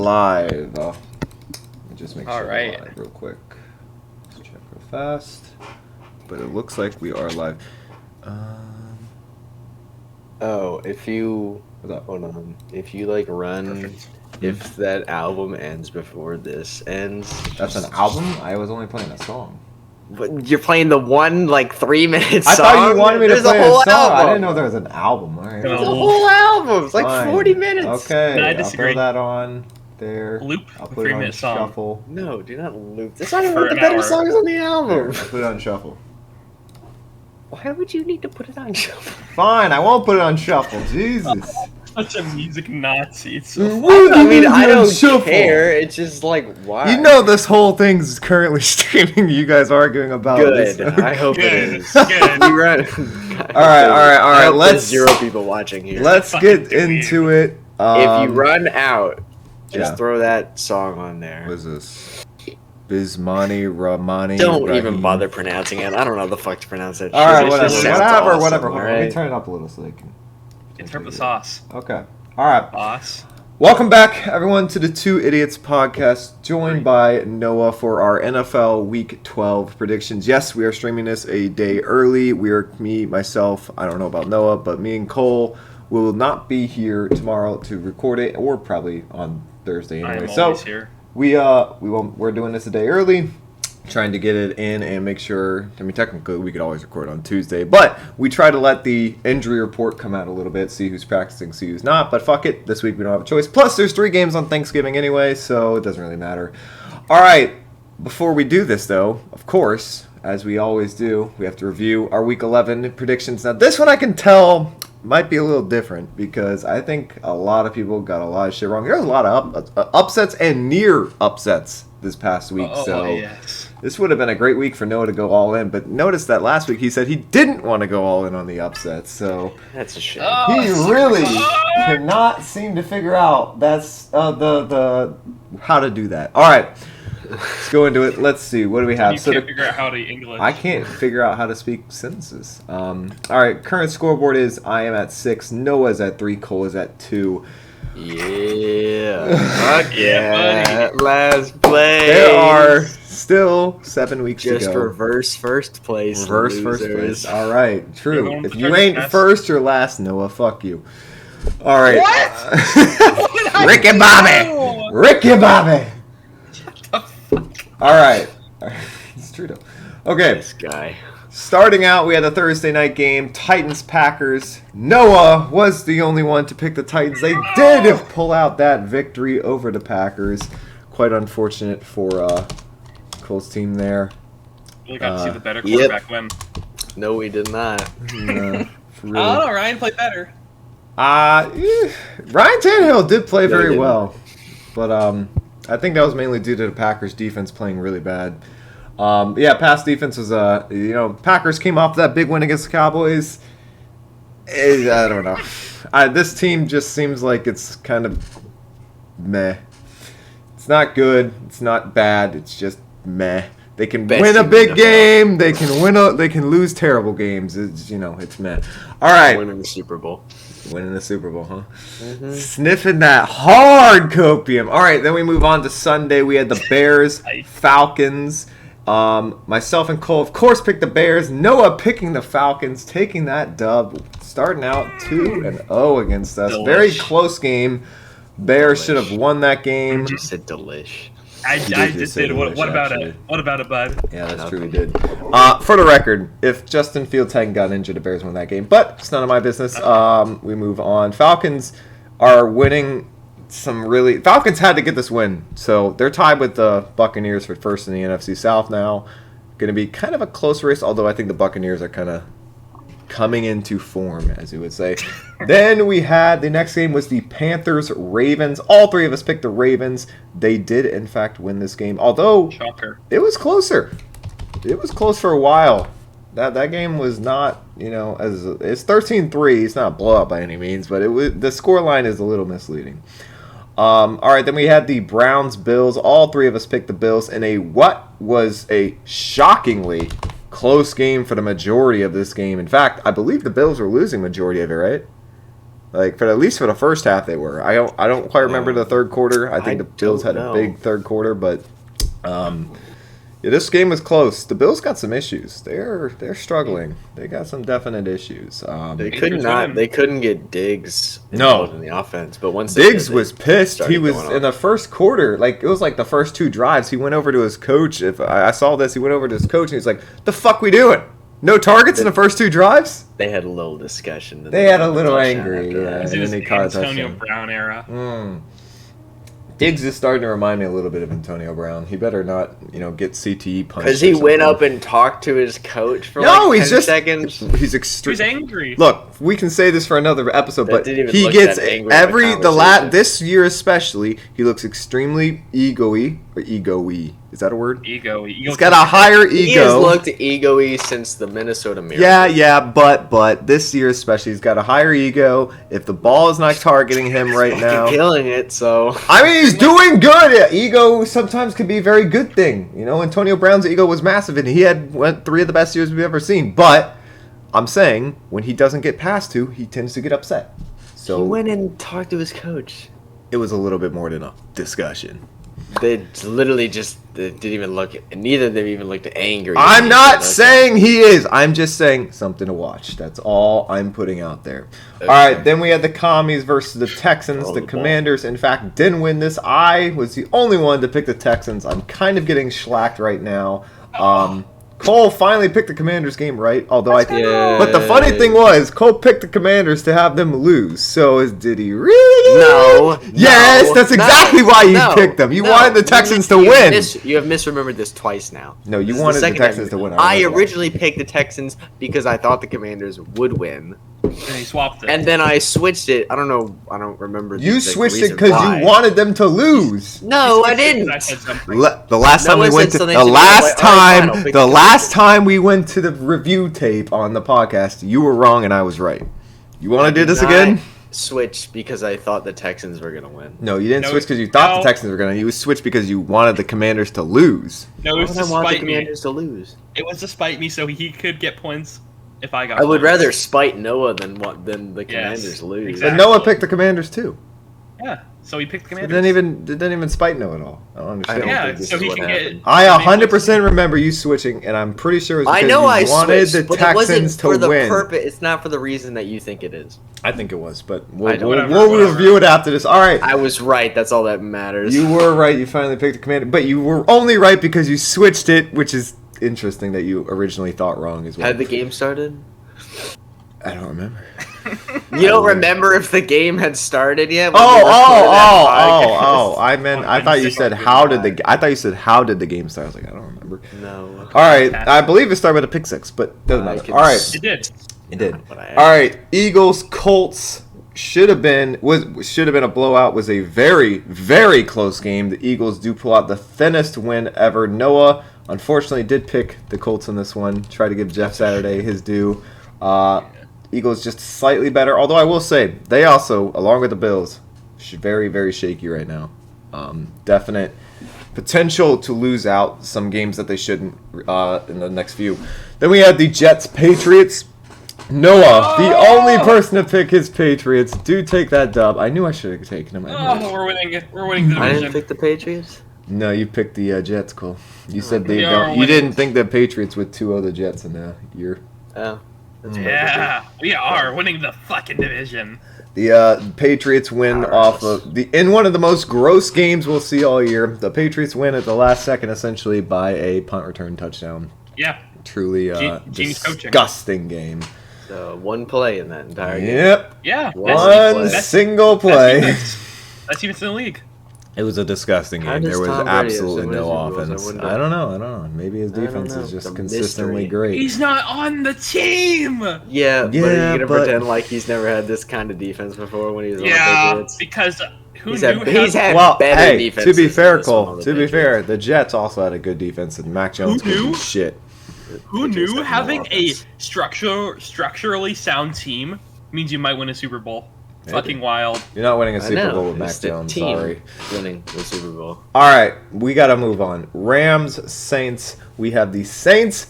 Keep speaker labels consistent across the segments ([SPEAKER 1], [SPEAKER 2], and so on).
[SPEAKER 1] live. Let me just make sure
[SPEAKER 2] Alright.
[SPEAKER 1] we're live real quick. Let's check real fast. But it looks like we are live.
[SPEAKER 3] If you
[SPEAKER 1] What's up?
[SPEAKER 3] hold on, if you like run,
[SPEAKER 2] Perfect.
[SPEAKER 3] if that album ends before this ends,
[SPEAKER 1] That's an album? I was only playing a song.
[SPEAKER 3] But you're playing the one like 3-minute song.
[SPEAKER 1] I thought you wanted me to
[SPEAKER 3] There's
[SPEAKER 1] play
[SPEAKER 3] a whole
[SPEAKER 1] a song.
[SPEAKER 3] album.
[SPEAKER 1] I didn't know there was an album. All right.
[SPEAKER 2] No.
[SPEAKER 3] There's a whole album. It's like
[SPEAKER 1] Fine.
[SPEAKER 3] 40 minutes.
[SPEAKER 1] Okay,
[SPEAKER 2] No, I
[SPEAKER 1] I'll throw
[SPEAKER 2] disagree.
[SPEAKER 1] that on there.
[SPEAKER 2] Loop
[SPEAKER 1] I'll
[SPEAKER 2] a
[SPEAKER 1] put it on
[SPEAKER 2] 3-minute song.
[SPEAKER 1] shuffle.
[SPEAKER 3] No, do not loop. That's not even
[SPEAKER 2] For
[SPEAKER 3] one of the
[SPEAKER 2] an
[SPEAKER 3] better
[SPEAKER 2] hour.
[SPEAKER 3] songs on the
[SPEAKER 1] There,
[SPEAKER 3] album.
[SPEAKER 1] I'll put it on shuffle.
[SPEAKER 3] Why would you need to put it on shuffle?
[SPEAKER 1] Fine, I won't put it on shuffle. Jesus.
[SPEAKER 2] Such a music Nazi. It's so
[SPEAKER 3] I mean, I don't
[SPEAKER 1] Shuffle.
[SPEAKER 3] care. It's just like, why?
[SPEAKER 1] You know this whole thing's currently streaming. You guys arguing about
[SPEAKER 3] Good.
[SPEAKER 1] this.
[SPEAKER 3] I hope it
[SPEAKER 2] Good.
[SPEAKER 3] is.
[SPEAKER 2] Good.
[SPEAKER 3] We run.
[SPEAKER 1] All right.
[SPEAKER 3] There's 0 people watching here.
[SPEAKER 1] Let's
[SPEAKER 2] Fucking
[SPEAKER 1] get into it.
[SPEAKER 3] If you run out, just
[SPEAKER 1] yeah.
[SPEAKER 3] throw that song on there.
[SPEAKER 1] What is this? Bismani Rahmani.
[SPEAKER 3] Don't
[SPEAKER 1] Rahim.
[SPEAKER 3] even bother pronouncing it. I don't know how the fuck to pronounce it.
[SPEAKER 1] All right,
[SPEAKER 3] It
[SPEAKER 1] whatever.
[SPEAKER 3] just sounds
[SPEAKER 1] Whatever.
[SPEAKER 3] awesome,
[SPEAKER 1] Hold on. Let me
[SPEAKER 3] right?
[SPEAKER 1] turn it up a little so they can.
[SPEAKER 2] Interpret the sauce.
[SPEAKER 1] Okay. All right.
[SPEAKER 2] Boss.
[SPEAKER 1] Welcome back, everyone, to the Two Idiots podcast, joined by Noah for our NFL Week 12 predictions. Yes, we are streaming this a day early. Myself, I don't know about Noah, but me and Cole will not be here tomorrow to record it, or probably on Thursday
[SPEAKER 2] I
[SPEAKER 1] anyway.
[SPEAKER 2] am
[SPEAKER 1] So
[SPEAKER 2] always here.
[SPEAKER 1] we're doing this a day early, trying to get it in and make sure. I mean, technically we could always record on Tuesday, but we try to let the injury report come out a little bit, see who's practicing, see who's not. But fuck it, this week we don't have a choice. Plus, there's 3 games on Thanksgiving anyway, so it doesn't really matter. All right, before we do this though, of course, as we always do, we have to review our Week 11 predictions. Now, this one I can tell might be a little different because I think a lot of people got a lot of shit wrong. There's a lot of upsets and near upsets this past week, so
[SPEAKER 2] Yes.
[SPEAKER 1] this would have been a great week for Noah to go all in. But notice that last week he said he didn't want to go all in on the upsets, so
[SPEAKER 3] That's a shame.
[SPEAKER 1] he really cannot seem to figure out that's the how to do that. All right, let's go into it. Let's see, what do we have?
[SPEAKER 2] You can't figure out how to English.
[SPEAKER 1] I can't figure out how to speak sentences. All right, current scoreboard is I am at 6, Noah's at 3, Cole is at 2.
[SPEAKER 3] Yeah. Fuck
[SPEAKER 2] Yeah,
[SPEAKER 3] yeah. Last place.
[SPEAKER 1] There are still 7 weeks
[SPEAKER 3] just
[SPEAKER 1] to go.
[SPEAKER 3] reverse first place.
[SPEAKER 1] Reverse first
[SPEAKER 3] losers.
[SPEAKER 1] place. All right,
[SPEAKER 2] You're
[SPEAKER 1] true.
[SPEAKER 2] going
[SPEAKER 1] If
[SPEAKER 2] for
[SPEAKER 1] you
[SPEAKER 2] first,
[SPEAKER 1] ain't
[SPEAKER 2] yes.
[SPEAKER 1] first, you're last, Noah. Fuck you. All right.
[SPEAKER 2] What?
[SPEAKER 1] Ricky Bobby. Ricky Bobby. All right. It's true though. Okay.
[SPEAKER 3] This guy.
[SPEAKER 1] Starting out, we had a Thursday night game, Titans-Packers. Noah was the only one to pick the Titans. They did pull out that victory over the Packers. Quite unfortunate for Cole's team there.
[SPEAKER 2] Really got to see the better
[SPEAKER 3] Yep.
[SPEAKER 2] quarterback win.
[SPEAKER 3] No, we did not.
[SPEAKER 1] For
[SPEAKER 2] I
[SPEAKER 1] real.
[SPEAKER 2] don't know. Ryan played better.
[SPEAKER 1] Ryan Tannehill did play
[SPEAKER 3] No, he
[SPEAKER 1] very
[SPEAKER 3] didn't.
[SPEAKER 1] well, but I think that was mainly due to the Packers' defense playing really bad. Pass defense was Packers came off that big win against the Cowboys. I don't know. This team just seems like it's kind of meh. It's not good. It's not bad. It's just meh. They can
[SPEAKER 3] Best
[SPEAKER 1] win a
[SPEAKER 3] team
[SPEAKER 1] big
[SPEAKER 3] in the
[SPEAKER 1] game. They can They can lose terrible games. It's meh. All right.
[SPEAKER 3] Winning the Super Bowl.
[SPEAKER 1] Winning the Super Bowl, huh? Sniffing that hard copium. All right, then we move on to Sunday. We had the Bears, Falcons. Myself and Cole, of course, picked the Bears. Noah picking the Falcons, taking that dub, starting out 2-0 against us.
[SPEAKER 2] Delish.
[SPEAKER 1] Very close game. Bears
[SPEAKER 3] Delish.
[SPEAKER 1] should have won that game.
[SPEAKER 3] You said delish.
[SPEAKER 2] I
[SPEAKER 1] did
[SPEAKER 2] just
[SPEAKER 1] just say
[SPEAKER 2] did. What
[SPEAKER 1] English,
[SPEAKER 2] about
[SPEAKER 1] actually.
[SPEAKER 2] it? What about it, bud?
[SPEAKER 1] Yeah, that's true, we did. For the record, if Justin Fields hadn't gotten injured, the Bears won that game. But it's none of my business. We move on. Falcons are winning Falcons had to get this win. So they're tied with the Buccaneers for first in the NFC South now. Going to be kind of a close race, although I think the Buccaneers are kind of coming into form, as you would say. Then we had, the next game was the Panthers-Ravens. All 3 of us picked the Ravens. They did, in fact, win this game, although
[SPEAKER 2] Shocker.
[SPEAKER 1] it was closer. It was close for a while. That game was not, it's 13-3. It's not a blowout by any means, but the scoreline is a little misleading. All right, then we had the Browns-Bills. All 3 of us picked the Bills in what was a shockingly close game for the majority of this game. In fact, I believe the Bills were losing majority of it, right? Like at least for the first half, they were. I don't quite remember the third quarter. I think
[SPEAKER 3] I
[SPEAKER 1] the Bills had
[SPEAKER 3] don't
[SPEAKER 1] a
[SPEAKER 3] know.
[SPEAKER 1] big third quarter, but yeah, this game was close. The Bills got some issues. They're struggling. They got some definite issues.
[SPEAKER 3] They
[SPEAKER 2] Patriots win.
[SPEAKER 3] They couldn't get Diggs
[SPEAKER 1] No.
[SPEAKER 3] involved in the offense, but once they
[SPEAKER 1] Diggs
[SPEAKER 3] did,
[SPEAKER 1] was
[SPEAKER 3] they
[SPEAKER 1] pissed.
[SPEAKER 3] started
[SPEAKER 1] He was
[SPEAKER 3] going
[SPEAKER 1] in
[SPEAKER 3] off.
[SPEAKER 1] the first quarter. Like it was like the first 2 drives. He went over to his coach. If I saw this, he went over to his coach and he's like, "The fuck we doing? No targets in the first 2 drives?"
[SPEAKER 3] They had a little discussion. and
[SPEAKER 1] They
[SPEAKER 3] then
[SPEAKER 1] had a
[SPEAKER 3] got
[SPEAKER 1] little
[SPEAKER 3] touchdown
[SPEAKER 1] angry,
[SPEAKER 3] after
[SPEAKER 1] yeah.
[SPEAKER 3] that.
[SPEAKER 2] It
[SPEAKER 1] And
[SPEAKER 2] was
[SPEAKER 1] then
[SPEAKER 2] the
[SPEAKER 1] he caught a
[SPEAKER 2] Antonio
[SPEAKER 1] touchdown.
[SPEAKER 2] Brown era.
[SPEAKER 1] Diggs is starting to remind me a little bit of Antonio Brown. He better not, get CTE punched.
[SPEAKER 3] Because
[SPEAKER 1] or
[SPEAKER 3] he went
[SPEAKER 1] something.
[SPEAKER 3] up and talked to his coach for
[SPEAKER 1] No,
[SPEAKER 3] like
[SPEAKER 1] he's
[SPEAKER 3] 10
[SPEAKER 1] just
[SPEAKER 3] seconds.
[SPEAKER 1] He's
[SPEAKER 2] He
[SPEAKER 1] extreme.
[SPEAKER 2] was angry.
[SPEAKER 1] Look, we can say this for another episode,
[SPEAKER 3] That
[SPEAKER 1] but
[SPEAKER 3] didn't even
[SPEAKER 1] he
[SPEAKER 3] look
[SPEAKER 1] gets
[SPEAKER 3] that angry in the conversation.
[SPEAKER 1] this year especially. He looks extremely ego-y. Is that a word?
[SPEAKER 2] Ego.
[SPEAKER 1] He's got a higher
[SPEAKER 3] He has
[SPEAKER 1] ego.
[SPEAKER 3] looked ego-y since the Minnesota Miracle.
[SPEAKER 1] Yeah, but this year especially, he's got a higher ego. If the ball is not targeting him right
[SPEAKER 3] Fucking
[SPEAKER 1] now,
[SPEAKER 3] killing it. So
[SPEAKER 1] I mean, he's doing good. Yeah, ego sometimes can be a very good thing. Antonio Brown's ego was massive, and he went 3 of the best years we've ever seen. But I'm saying, when he doesn't get passed to, he tends to get upset. So
[SPEAKER 3] he went and talked to his coach.
[SPEAKER 1] it was a little bit more than a discussion.
[SPEAKER 3] They literally just didn't even look. Neither of them even looked angry.
[SPEAKER 1] I'm not saying he is. I'm just saying something to watch. That's all I'm putting out there.
[SPEAKER 3] Okay.
[SPEAKER 1] All right, then we had the Commies versus the Texans.
[SPEAKER 3] Throw
[SPEAKER 1] The
[SPEAKER 3] the ball.
[SPEAKER 1] Commanders, in fact, didn't win this. I was the only one to pick the Texans. I'm kind of getting shellacked right now. Cole finally picked the Commanders game right, although
[SPEAKER 3] Yeah.
[SPEAKER 1] But the funny thing was, Cole picked the Commanders to have them lose. So did he really?
[SPEAKER 3] No.
[SPEAKER 1] Yes,
[SPEAKER 3] no,
[SPEAKER 1] that's exactly
[SPEAKER 3] no,
[SPEAKER 1] why you
[SPEAKER 3] no,
[SPEAKER 1] picked them. You
[SPEAKER 3] no.
[SPEAKER 1] wanted the Texans to
[SPEAKER 3] You
[SPEAKER 1] win.
[SPEAKER 3] You have misremembered this twice now.
[SPEAKER 1] No, you
[SPEAKER 3] This is
[SPEAKER 1] wanted the
[SPEAKER 3] second
[SPEAKER 1] Texans
[SPEAKER 3] time.
[SPEAKER 1] to win.
[SPEAKER 3] I
[SPEAKER 1] remember that.
[SPEAKER 3] originally picked the Texans because I thought the Commanders would win,
[SPEAKER 2] And he swapped it.
[SPEAKER 3] and then I switched it. I don't know. I don't remember.
[SPEAKER 1] You
[SPEAKER 3] the
[SPEAKER 1] switched it
[SPEAKER 3] reason
[SPEAKER 1] because
[SPEAKER 3] why.
[SPEAKER 1] you wanted them to lose.
[SPEAKER 3] No, I
[SPEAKER 2] I
[SPEAKER 3] didn't.
[SPEAKER 2] said something.
[SPEAKER 1] The last
[SPEAKER 3] No
[SPEAKER 1] time we
[SPEAKER 3] one
[SPEAKER 1] went
[SPEAKER 3] said
[SPEAKER 1] to
[SPEAKER 3] something
[SPEAKER 1] the
[SPEAKER 3] to me.
[SPEAKER 1] last
[SPEAKER 3] All right, fine, I'll
[SPEAKER 1] time
[SPEAKER 3] pick
[SPEAKER 1] the
[SPEAKER 3] the
[SPEAKER 1] last time we went to the review tape on the podcast, you were wrong and I was right. You want to do this
[SPEAKER 3] Not
[SPEAKER 1] again?
[SPEAKER 3] Switched because I thought the Texans were gonna win.
[SPEAKER 1] No, you didn't
[SPEAKER 2] No,
[SPEAKER 1] switch because you thought
[SPEAKER 2] no.
[SPEAKER 1] the Texans were gonna. You switched because you wanted the Commanders to lose.
[SPEAKER 2] No,
[SPEAKER 3] Why
[SPEAKER 2] it was
[SPEAKER 3] would
[SPEAKER 2] to
[SPEAKER 3] I want the
[SPEAKER 2] spite me.
[SPEAKER 3] Commanders to lose?
[SPEAKER 2] It was to spite me so he could get points if I got
[SPEAKER 3] I would
[SPEAKER 2] points.
[SPEAKER 3] rather spite Noah than the
[SPEAKER 2] Yes,
[SPEAKER 3] Commanders lose.
[SPEAKER 2] exactly.
[SPEAKER 1] But Noah picked the Commanders too.
[SPEAKER 2] Yeah, so he picked the
[SPEAKER 1] It
[SPEAKER 2] Commanders.
[SPEAKER 1] didn't even spite Noah at all. I don't
[SPEAKER 3] I
[SPEAKER 1] understand.
[SPEAKER 3] don't
[SPEAKER 2] Yeah,
[SPEAKER 3] think this
[SPEAKER 2] so
[SPEAKER 3] is
[SPEAKER 2] he
[SPEAKER 3] what
[SPEAKER 2] can
[SPEAKER 3] happened.
[SPEAKER 2] get.
[SPEAKER 1] I
[SPEAKER 2] how many
[SPEAKER 1] 100% remember you switching, and I'm pretty sure it was
[SPEAKER 3] I
[SPEAKER 1] because
[SPEAKER 3] know
[SPEAKER 1] you
[SPEAKER 3] I
[SPEAKER 1] wanted
[SPEAKER 3] switched,
[SPEAKER 1] the
[SPEAKER 3] but it wasn't
[SPEAKER 1] Texans
[SPEAKER 3] for
[SPEAKER 1] to
[SPEAKER 3] the
[SPEAKER 1] win.
[SPEAKER 3] purpose. It's not for the reason that you think it is.
[SPEAKER 1] I think it was, but
[SPEAKER 3] I
[SPEAKER 1] we'll,
[SPEAKER 3] don't-
[SPEAKER 1] we'll
[SPEAKER 2] Whatever.
[SPEAKER 1] review it after this. All right.
[SPEAKER 3] I was right. That's all that matters.
[SPEAKER 1] You were right. You finally picked the Commander, but you were only right because you switched it, which is interesting that you originally thought wrong as well.
[SPEAKER 3] Had the game started?
[SPEAKER 1] I don't remember.
[SPEAKER 3] You don't remember if the game had started yet?
[SPEAKER 1] Oh,
[SPEAKER 3] when we recorded that
[SPEAKER 1] oh!
[SPEAKER 3] podcast?
[SPEAKER 1] I meant. I
[SPEAKER 2] I'm
[SPEAKER 1] thought you
[SPEAKER 2] sick
[SPEAKER 1] said
[SPEAKER 2] of
[SPEAKER 1] how
[SPEAKER 2] being
[SPEAKER 1] did the. I thought you said how did the game start. I was like, I don't remember.
[SPEAKER 3] No.
[SPEAKER 1] All right, I believe it started with a pick six, but doesn't
[SPEAKER 3] I
[SPEAKER 1] matter.
[SPEAKER 3] can
[SPEAKER 1] All right,
[SPEAKER 3] s-
[SPEAKER 2] It did.
[SPEAKER 1] it did.
[SPEAKER 3] What I
[SPEAKER 1] All right, Eagles Colts should have been a blowout. Was a very close game. The Eagles do pull out the thinnest win ever. Noah unfortunately did pick the Colts in this one. Try to give Jeff Saturday his due. Eagles just slightly better. Although I will say they also, along with the Bills, very shaky right now. Definite potential to lose out some games that they shouldn't in the next few. Then we had the Jets Patriots. Noah, the only person to pick his Patriots, do take that dub. I knew I should have taken him. I knew it.
[SPEAKER 2] Oh, we're winning it. We're winning the
[SPEAKER 3] I didn't
[SPEAKER 2] division.
[SPEAKER 3] pick the Patriots?
[SPEAKER 1] No, you picked the Jets, Cole. You said they
[SPEAKER 2] We are
[SPEAKER 1] don't. You
[SPEAKER 2] winning.
[SPEAKER 1] didn't think the Patriots would 2-0 the Jets in the year.
[SPEAKER 3] Oh. That's
[SPEAKER 2] Yeah, we are winning the fucking division.
[SPEAKER 1] The Patriots win
[SPEAKER 3] Powerhouse.
[SPEAKER 1] off of in one of the most gross games we'll see all year. The Patriots win at the last second, essentially by a punt return touchdown.
[SPEAKER 2] Yeah,
[SPEAKER 1] Truly
[SPEAKER 2] Genie's coaching.
[SPEAKER 1] disgusting game.
[SPEAKER 3] So one play in that entire game.
[SPEAKER 1] Yep,
[SPEAKER 2] yeah.
[SPEAKER 1] one
[SPEAKER 2] Best-
[SPEAKER 1] single
[SPEAKER 2] best
[SPEAKER 1] play.
[SPEAKER 2] defense. Best defense in the league.
[SPEAKER 1] It was a disgusting
[SPEAKER 3] How
[SPEAKER 1] game.
[SPEAKER 3] does
[SPEAKER 1] There was
[SPEAKER 3] Tom Brady have
[SPEAKER 1] absolutely
[SPEAKER 3] so many
[SPEAKER 1] no
[SPEAKER 3] Super Bowls? I
[SPEAKER 1] offense.
[SPEAKER 3] wonder.
[SPEAKER 1] I don't know. Maybe his
[SPEAKER 3] I don't
[SPEAKER 1] defense
[SPEAKER 3] know.
[SPEAKER 1] is just
[SPEAKER 3] It's a
[SPEAKER 1] consistently
[SPEAKER 3] mystery.
[SPEAKER 1] great.
[SPEAKER 2] He's not on the team.
[SPEAKER 3] Yeah, but are you
[SPEAKER 1] Yeah,
[SPEAKER 3] gonna
[SPEAKER 1] but-
[SPEAKER 3] pretend like he's never had this kind of defense before when he was on the
[SPEAKER 2] Yeah,
[SPEAKER 3] Patriots?
[SPEAKER 2] because who
[SPEAKER 3] He's
[SPEAKER 2] knew?
[SPEAKER 3] had
[SPEAKER 2] how-
[SPEAKER 3] better
[SPEAKER 1] Hey,
[SPEAKER 3] defenses
[SPEAKER 1] to be
[SPEAKER 3] than
[SPEAKER 1] fair,
[SPEAKER 3] this one
[SPEAKER 1] Cole.
[SPEAKER 3] on the
[SPEAKER 1] To be
[SPEAKER 3] Patriots.
[SPEAKER 1] fair, the Jets also had a good defense, and Mac Jones
[SPEAKER 2] Who
[SPEAKER 1] couldn't
[SPEAKER 2] knew?
[SPEAKER 1] do shit.
[SPEAKER 2] Who
[SPEAKER 3] Patriots
[SPEAKER 2] knew
[SPEAKER 3] have no
[SPEAKER 2] having a
[SPEAKER 3] offense.
[SPEAKER 2] structurally sound team means you might win a Super Bowl?
[SPEAKER 1] Maybe.
[SPEAKER 2] Fucking wild.
[SPEAKER 1] You're not winning a
[SPEAKER 3] I
[SPEAKER 1] Super
[SPEAKER 3] know.
[SPEAKER 1] Bowl with
[SPEAKER 3] It's
[SPEAKER 1] Mac
[SPEAKER 3] the
[SPEAKER 1] Jones.
[SPEAKER 3] team
[SPEAKER 1] Sorry.
[SPEAKER 3] winning the Super Bowl.
[SPEAKER 1] All right, we got to move on. Rams, Saints. We have the Saints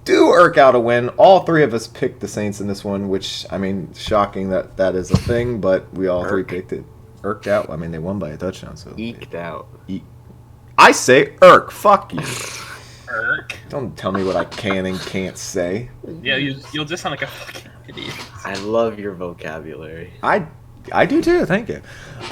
[SPEAKER 1] do irk out a win. All three of us picked the Saints in this one, which, I mean, shocking that that is a thing, but we all three picked it. Irked out. I mean, they won by a touchdown, so.
[SPEAKER 3] Eked out.
[SPEAKER 1] I say irk. Fuck you.
[SPEAKER 2] Irk.
[SPEAKER 1] Don't tell me what I can and can't say.
[SPEAKER 2] Yeah, you'll just sound like a fucking idiot.
[SPEAKER 3] I love your vocabulary.
[SPEAKER 1] I do too. Thank you.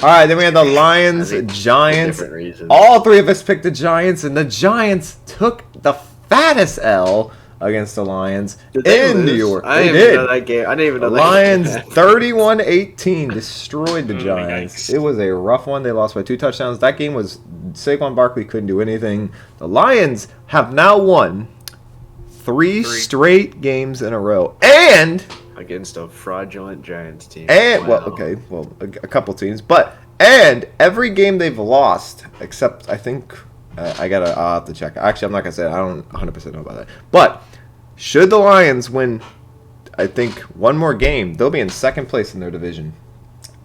[SPEAKER 1] All right, then we had the Lions,
[SPEAKER 3] I think
[SPEAKER 1] Giants.
[SPEAKER 3] different reasons.
[SPEAKER 1] All three of us picked the Giants, and the Giants took the fattest L against the Lions
[SPEAKER 3] Did they
[SPEAKER 1] in
[SPEAKER 3] lose?
[SPEAKER 1] New York.
[SPEAKER 3] I
[SPEAKER 1] They
[SPEAKER 3] didn't even
[SPEAKER 1] did.
[SPEAKER 3] know that game. I didn't even
[SPEAKER 1] The
[SPEAKER 3] know
[SPEAKER 1] Lions
[SPEAKER 3] that game.
[SPEAKER 1] 31-18 destroyed the
[SPEAKER 2] Oh,
[SPEAKER 1] Giants.
[SPEAKER 2] yikes.
[SPEAKER 1] It was a rough one. They lost by 2 touchdowns. That game was Saquon Barkley couldn't do anything. The Lions have now won three straight games in a row. And
[SPEAKER 3] Against a fraudulent Giants team.
[SPEAKER 1] well,
[SPEAKER 3] Wow.
[SPEAKER 1] okay, well, a couple teams, but and every game they've lost except I think I'll have to check. Actually, I'm not gonna say it. I don't 100% know about that. But should the Lions win, I think one more game, they'll be in second place in their division.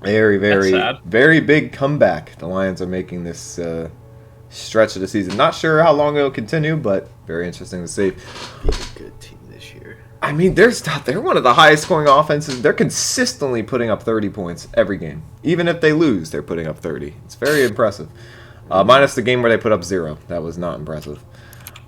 [SPEAKER 1] Very, very,
[SPEAKER 2] sad.
[SPEAKER 1] very big comeback. The Lions are making this stretch of the season. Not sure how long it'll continue, but very interesting to see.
[SPEAKER 3] Be a good team this year.
[SPEAKER 1] I mean, they're one of the highest scoring offenses. They're consistently putting up 30 points every game. Even if they lose, they're putting up 30. It's very impressive. Minus the game where they put up 0. That was not impressive.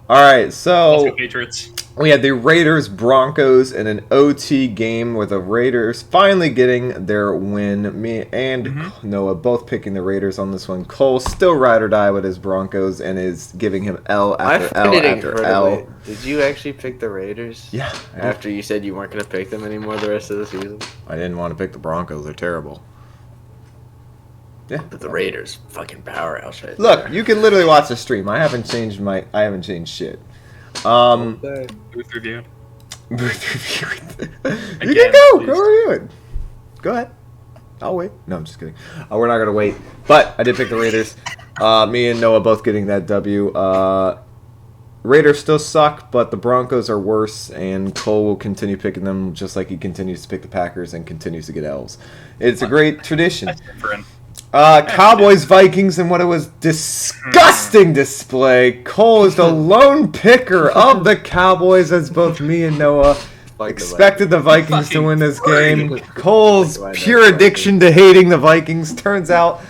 [SPEAKER 1] All right,
[SPEAKER 2] Let's
[SPEAKER 1] so
[SPEAKER 2] go Patriots.
[SPEAKER 1] we had the Raiders Broncos in an OT game with the Raiders finally getting their win. Me and Noah both picking the Raiders on this one. Cole still ride or die with his Broncos and is giving him L
[SPEAKER 3] I
[SPEAKER 1] after
[SPEAKER 3] find
[SPEAKER 1] L
[SPEAKER 3] it
[SPEAKER 1] after
[SPEAKER 3] incredible.
[SPEAKER 1] L.
[SPEAKER 3] Did you actually pick the Raiders?
[SPEAKER 1] Yeah, I did.
[SPEAKER 3] After you said you weren't going to pick them anymore the rest of the season?
[SPEAKER 1] I didn't want to pick the Broncos. They're terrible. Yeah.
[SPEAKER 3] But the Raiders, fucking powerhouse right
[SPEAKER 1] Look,
[SPEAKER 3] there.
[SPEAKER 1] you can literally watch the stream. I haven't changed shit.
[SPEAKER 3] Okay.
[SPEAKER 2] Booth review.
[SPEAKER 1] You
[SPEAKER 2] Again,
[SPEAKER 1] can go.
[SPEAKER 2] please.
[SPEAKER 1] Go review it. Go ahead. I'll wait. No, I'm just kidding. We're not gonna wait. But I did pick the Raiders. Me and Noah both getting that W. Raiders still suck, but the Broncos are worse, and Cole will continue picking them just like he continues to pick the Packers and continues to get L's. It's a great tradition.
[SPEAKER 2] That's different.
[SPEAKER 1] Cowboys Vikings and what it was disgusting display. Cole is the lone picker of the Cowboys, as both me and Noah
[SPEAKER 3] Like
[SPEAKER 1] expected the Vikings to win this game.
[SPEAKER 3] Fucking
[SPEAKER 1] Cole's
[SPEAKER 3] Like my
[SPEAKER 1] pure
[SPEAKER 3] fucking-
[SPEAKER 1] addiction to hating the Vikings turns out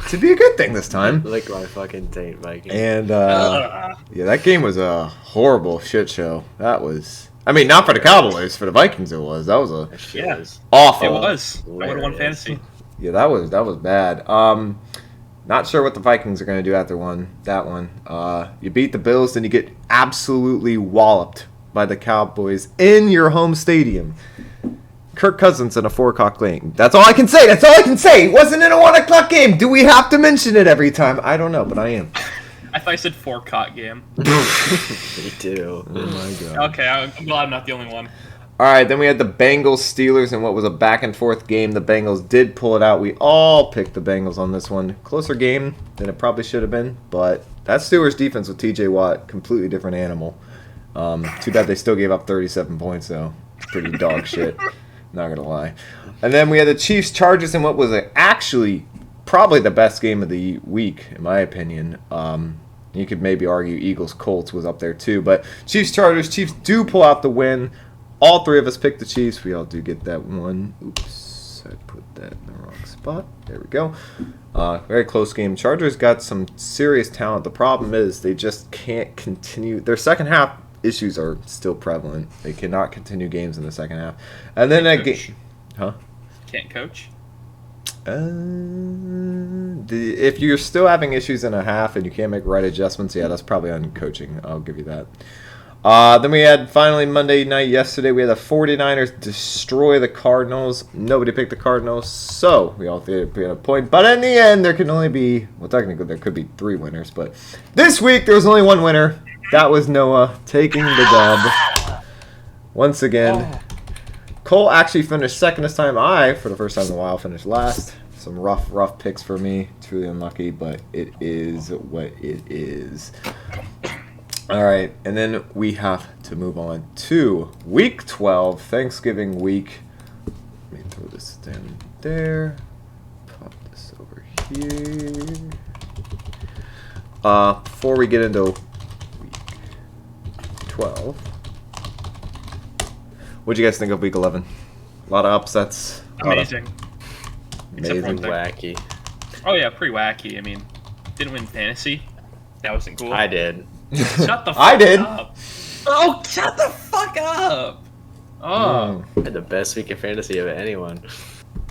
[SPEAKER 1] to be a good thing this time.
[SPEAKER 3] Lick my fucking taint, Viking.
[SPEAKER 1] And yeah, that game was a horrible shit show. That was, I mean, not for the Cowboys, for the Vikings it was. That was a
[SPEAKER 3] That shit
[SPEAKER 2] Yeah.
[SPEAKER 3] was
[SPEAKER 1] awful.
[SPEAKER 2] It was. I would have won
[SPEAKER 3] hilarious.
[SPEAKER 2] fantasy.
[SPEAKER 1] Yeah, that was bad. Not sure what the Vikings are going to do after that one. You beat the Bills, then you get absolutely walloped by the Cowboys in your home stadium. Kirk Cousins in a 4 o'clock game. That's all I can say. That's all I can say. It wasn't in a 1 o'clock game. Do we have to mention it every time? I don't know, but I am.
[SPEAKER 2] I thought I said 4-cot game.
[SPEAKER 3] Me too.
[SPEAKER 1] Oh my god.
[SPEAKER 2] Okay, I'm glad I'm not the only one.
[SPEAKER 1] All right, then we had the Bengals Steelers in what was a back and forth game. The Bengals did pull it out. We all picked the Bengals on this one. Closer game than it probably should have been, but that Steelers defense with T.J. Watt, completely different animal. Too bad they still gave up 37 points though. Pretty dog shit. Not gonna lie. And then we had the Chiefs Chargers in what was actually probably the best game of the week in my opinion. You could maybe argue Eagles Colts was up there too, but Chiefs Chargers. Chiefs do pull out the win. All three of us picked the Chiefs. We all do get that one. Oops, I put that in the wrong spot. There we go. Very close game. Chargers got some serious talent. The problem is they just can't continue. Their second half issues are still prevalent. They cannot continue games in the second half. And then that
[SPEAKER 2] Coach.
[SPEAKER 1] game, huh?
[SPEAKER 2] Can't coach.
[SPEAKER 1] If you're still having issues in a half and you can't make right adjustments, yeah, that's probably on coaching. I'll give you that. Then we had finally Monday night yesterday. We had the 49ers destroy the Cardinals. Nobody picked the Cardinals, so we all had a point. But in the end, there can only be, well, technically there could be 3 winners. But this week there was only 1 winner. That was Noah taking the dub once again. Cole actually finished second this time. I, for the first time in a while, finished last. Some rough picks for me. Truly unlucky, but it is what it is. All right, and then we have to move on to Week 12, Thanksgiving week. Let me throw this down there. Pop this over here. Before we get into Week 12, What'd you guys think of Week 11? A lot of upsets.
[SPEAKER 2] Amazing. Except for
[SPEAKER 1] Amazing.
[SPEAKER 2] one thing.
[SPEAKER 3] Wacky.
[SPEAKER 2] Oh yeah, pretty wacky. I mean, didn't win fantasy. That wasn't cool.
[SPEAKER 3] I did.
[SPEAKER 2] Shut the fuck
[SPEAKER 1] I did.
[SPEAKER 2] up. Oh, shut the fuck up. Oh,
[SPEAKER 3] I had the best week of fantasy of anyone.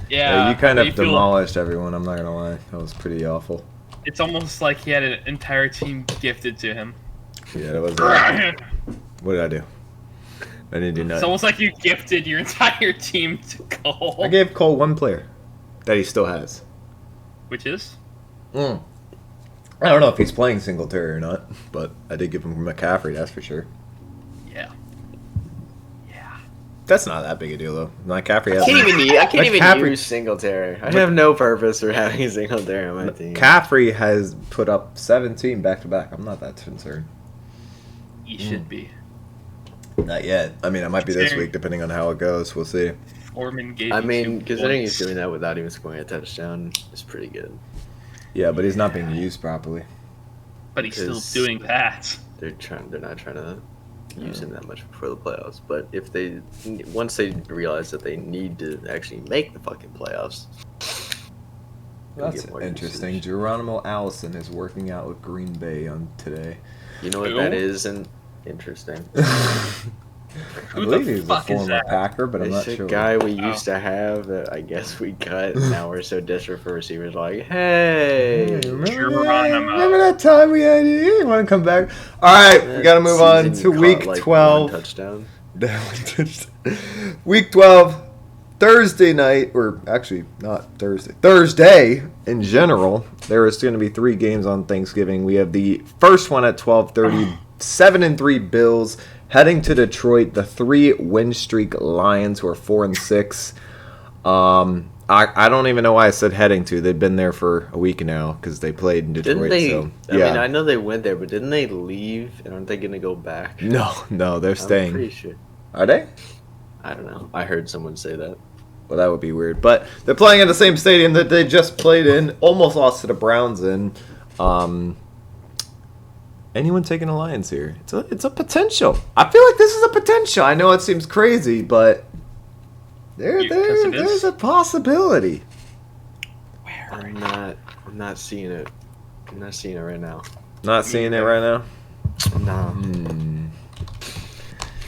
[SPEAKER 2] yeah.
[SPEAKER 1] You kind of
[SPEAKER 2] feel-
[SPEAKER 1] demolished everyone. I'm not gonna lie. That was pretty awful.
[SPEAKER 2] It's almost like he had an entire team gifted to him.
[SPEAKER 1] Yeah, that was.
[SPEAKER 2] It's
[SPEAKER 1] What did I do? I didn't do nothing.
[SPEAKER 2] almost like you gifted your entire team to Cole.
[SPEAKER 1] I gave Cole one player that he still has.
[SPEAKER 2] Which is?
[SPEAKER 1] I don't know if he's playing Singletary or not, but I did give him McCaffrey. That's for sure.
[SPEAKER 2] Yeah. Yeah.
[SPEAKER 1] That's not that big a deal though. McCaffrey has.
[SPEAKER 3] I can't even
[SPEAKER 1] McCaffrey-
[SPEAKER 3] use Singletary. I have no purpose for having Singletary on my team.
[SPEAKER 1] McCaffrey has put up 17 back to back. I'm not that concerned.
[SPEAKER 2] You should be.
[SPEAKER 1] Not yet. I mean, it might be this
[SPEAKER 2] Scary.
[SPEAKER 1] week depending on how it goes. We'll see.
[SPEAKER 2] Foreman gave
[SPEAKER 3] I
[SPEAKER 2] you
[SPEAKER 3] mean,
[SPEAKER 2] 2
[SPEAKER 3] considering he's
[SPEAKER 2] points.
[SPEAKER 3] doing that without even scoring a touchdown, is pretty good.
[SPEAKER 1] Yeah, but he's not being used properly.
[SPEAKER 2] But he's still
[SPEAKER 3] because-
[SPEAKER 2] doing that.
[SPEAKER 3] They're not trying to use him that much before the playoffs. But if they once they realize that they need to actually make the fucking playoffs, they'll
[SPEAKER 1] That's
[SPEAKER 3] get more
[SPEAKER 1] interesting.
[SPEAKER 3] usage.
[SPEAKER 1] Geronimo Allison is working out with Green Bay on today.
[SPEAKER 3] You know what
[SPEAKER 2] Who?
[SPEAKER 3] that is, and interesting.
[SPEAKER 1] I
[SPEAKER 2] Who
[SPEAKER 1] believe
[SPEAKER 2] the
[SPEAKER 1] he's a
[SPEAKER 2] fuck is
[SPEAKER 1] former
[SPEAKER 2] that?
[SPEAKER 1] Packer, but I'm not
[SPEAKER 3] It's a
[SPEAKER 1] sure.
[SPEAKER 3] guy we
[SPEAKER 2] Oh.
[SPEAKER 3] used to have that I guess we cut. And now we're so desperate for receivers. Like, hey,
[SPEAKER 1] Remember that time we had you? You want to come back? All right, we got to move on
[SPEAKER 3] season
[SPEAKER 1] to
[SPEAKER 3] you
[SPEAKER 1] week
[SPEAKER 3] caught, like,
[SPEAKER 1] 12.
[SPEAKER 3] one touchdown.
[SPEAKER 1] Week 12, Thursday night, or actually not Thursday, Thursday in general. There is going to be 3 games on Thanksgiving. We have the first one at 12:30, 7-3 Bills heading to Detroit. The 3-win streak Lions, who are 4-6. I don't even know why I said heading to. They've been there for a week now because they played in Detroit.
[SPEAKER 3] Didn't they?
[SPEAKER 1] So,
[SPEAKER 3] I
[SPEAKER 1] yeah.
[SPEAKER 3] mean, I know they went there, but didn't they leave? And aren't they going to go back?
[SPEAKER 1] No, they're
[SPEAKER 3] I'm
[SPEAKER 1] staying.
[SPEAKER 3] pretty sure.
[SPEAKER 1] Are they?
[SPEAKER 3] I don't know. I heard someone say that.
[SPEAKER 1] Well, that would be weird. But they're playing in the same stadium that they just played in. Almost lost to the Browns in. Anyone taking the Lions here? It's a potential. I feel like this is a potential. I know it seems crazy, but
[SPEAKER 2] Because it is.
[SPEAKER 1] there's a possibility.
[SPEAKER 3] I'm not seeing it. I'm not seeing it right now.
[SPEAKER 1] Not seeing it right now.
[SPEAKER 3] No.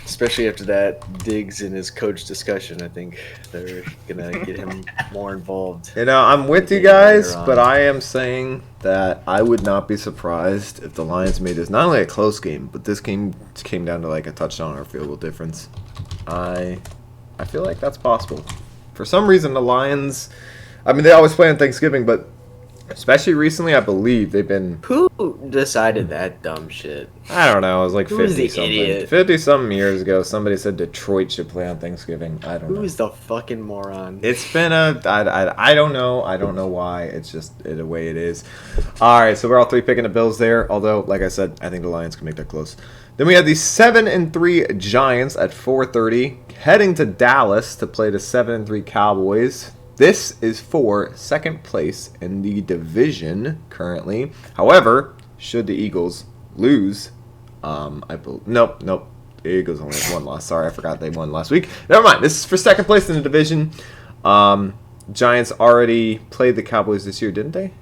[SPEAKER 3] Especially after that Diggs and his coach discussion, I think they're gonna get him more involved.
[SPEAKER 1] You know, I'm with you
[SPEAKER 3] Later
[SPEAKER 1] guys,
[SPEAKER 3] on.
[SPEAKER 1] but I am saying that I would not be surprised if the Lions made this not only a close game, but this game came down to like a touchdown or a field goal difference. I feel like that's possible. For some reason, the Lions, I mean, they always play on Thanksgiving, but especially recently, I believe they've been,
[SPEAKER 3] Who decided that dumb shit?
[SPEAKER 1] I don't know, it was like
[SPEAKER 3] Who is the
[SPEAKER 1] 50-something.
[SPEAKER 3] idiot?
[SPEAKER 1] 50-something years ago, somebody said Detroit should play on Thanksgiving. I don't know.
[SPEAKER 3] Who's the fucking moron?
[SPEAKER 1] It's been I don't know. I don't know why. It's just the way it is. All right, so we're all 3 picking the Bills there. Although, like I said, I think the Lions can make that close. Then we have the 7-3 Giants at 4:30, heading to Dallas to play the 7-3 Cowboys. This is for second place in the division currently. However, should the Eagles lose, nope. The Eagles only have 1 loss. Sorry, I forgot they won last week. Never mind. This is for second place in the division. Giants already played the Cowboys this year, didn't they?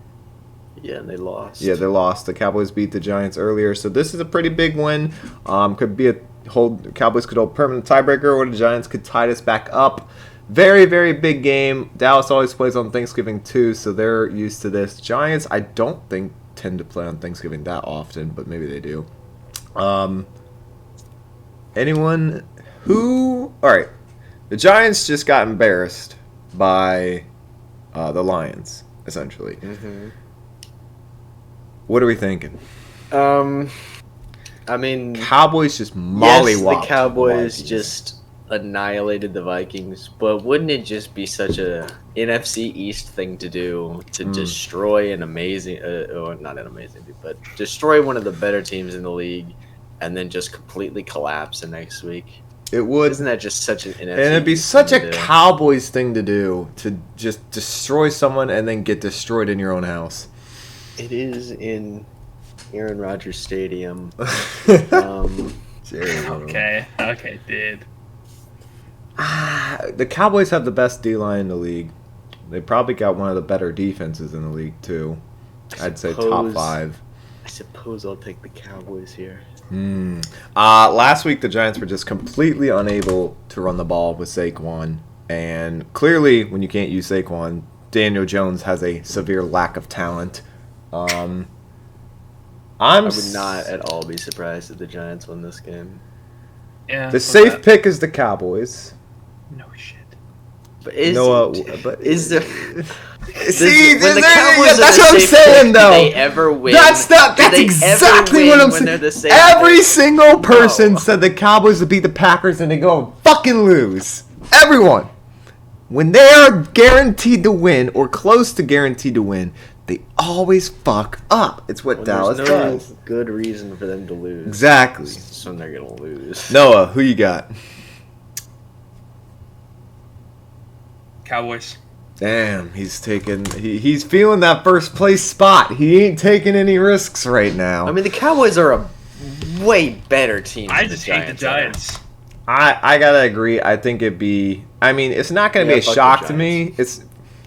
[SPEAKER 3] Yeah, and they lost.
[SPEAKER 1] Yeah, they lost. The Cowboys beat the Giants earlier, so this is a pretty big win. Could be Cowboys could hold permanent tiebreaker, or the Giants could tie this back up. Very, very big game. Dallas always plays on Thanksgiving too, so they're used to this. Giants, I don't think tend to play on Thanksgiving that often, but maybe they do. Anyone who? All right, the Giants just got embarrassed by the Lions, essentially.
[SPEAKER 3] Mm-hmm.
[SPEAKER 1] What are we thinking?
[SPEAKER 3] I mean,
[SPEAKER 1] Cowboys just
[SPEAKER 3] yes,
[SPEAKER 1] mollywopped
[SPEAKER 3] the Cowboys
[SPEAKER 1] Vikings.
[SPEAKER 3] just annihilated the Vikings, but wouldn't it just be such a NFC East thing to do to destroy an amazing, or not an amazing, but destroy one of the better teams in the league, and then just completely collapse the next week?
[SPEAKER 1] It would,
[SPEAKER 3] Isn't that just such an NFC
[SPEAKER 1] and it'd be
[SPEAKER 3] East
[SPEAKER 1] such
[SPEAKER 3] thing
[SPEAKER 1] a
[SPEAKER 3] to do?
[SPEAKER 1] Cowboys thing to do, to just destroy someone and then get destroyed in your own house.
[SPEAKER 3] It is in Aaron Rodgers Stadium.
[SPEAKER 1] Jerry,
[SPEAKER 2] Okay, dude.
[SPEAKER 1] The Cowboys have the best D-line in the league. They probably got one of the better defenses in the league, too. I'd say top 5.
[SPEAKER 3] I suppose I'll take the Cowboys here.
[SPEAKER 1] Last week, the Giants were just completely unable to run the ball with Saquon. And clearly, when you can't use Saquon, Daniel Jones has a severe lack of talent. I
[SPEAKER 3] would not at all be surprised if the Giants won this game.
[SPEAKER 2] Yeah.
[SPEAKER 1] The safe pick is the Cowboys.
[SPEAKER 2] No shit.
[SPEAKER 3] But is there?
[SPEAKER 1] See,
[SPEAKER 3] when the Cowboys
[SPEAKER 1] that's
[SPEAKER 3] are the
[SPEAKER 1] what I'm
[SPEAKER 3] safe
[SPEAKER 1] saying,
[SPEAKER 3] pick,
[SPEAKER 1] though.
[SPEAKER 3] Do they ever win?
[SPEAKER 1] That's exactly what I'm
[SPEAKER 3] when they're the
[SPEAKER 1] saying.
[SPEAKER 3] safe
[SPEAKER 1] Every
[SPEAKER 3] pick?
[SPEAKER 1] single person
[SPEAKER 3] No.
[SPEAKER 1] said the Cowboys would beat the Packers, and they go and fucking lose. Everyone. When they are guaranteed to win or close to guaranteed to win, they always fuck up. It's what
[SPEAKER 3] When
[SPEAKER 1] Dallas
[SPEAKER 3] there's no
[SPEAKER 1] does.
[SPEAKER 3] good reason for them to lose.
[SPEAKER 1] Exactly.
[SPEAKER 3] That's when they're gonna lose.
[SPEAKER 1] Noah, who you got?
[SPEAKER 2] Cowboys.
[SPEAKER 1] Damn, he's feeling that first place spot. He ain't taking any risks right now.
[SPEAKER 3] I mean, the Cowboys are a way better team.
[SPEAKER 2] I
[SPEAKER 3] than
[SPEAKER 2] just
[SPEAKER 3] the
[SPEAKER 2] hate the
[SPEAKER 3] Giants
[SPEAKER 2] Giants.
[SPEAKER 1] I gotta agree. I think it'd be. I mean, it's not gonna be a
[SPEAKER 3] fuck the
[SPEAKER 1] shock to
[SPEAKER 3] Giants.
[SPEAKER 1] me. It's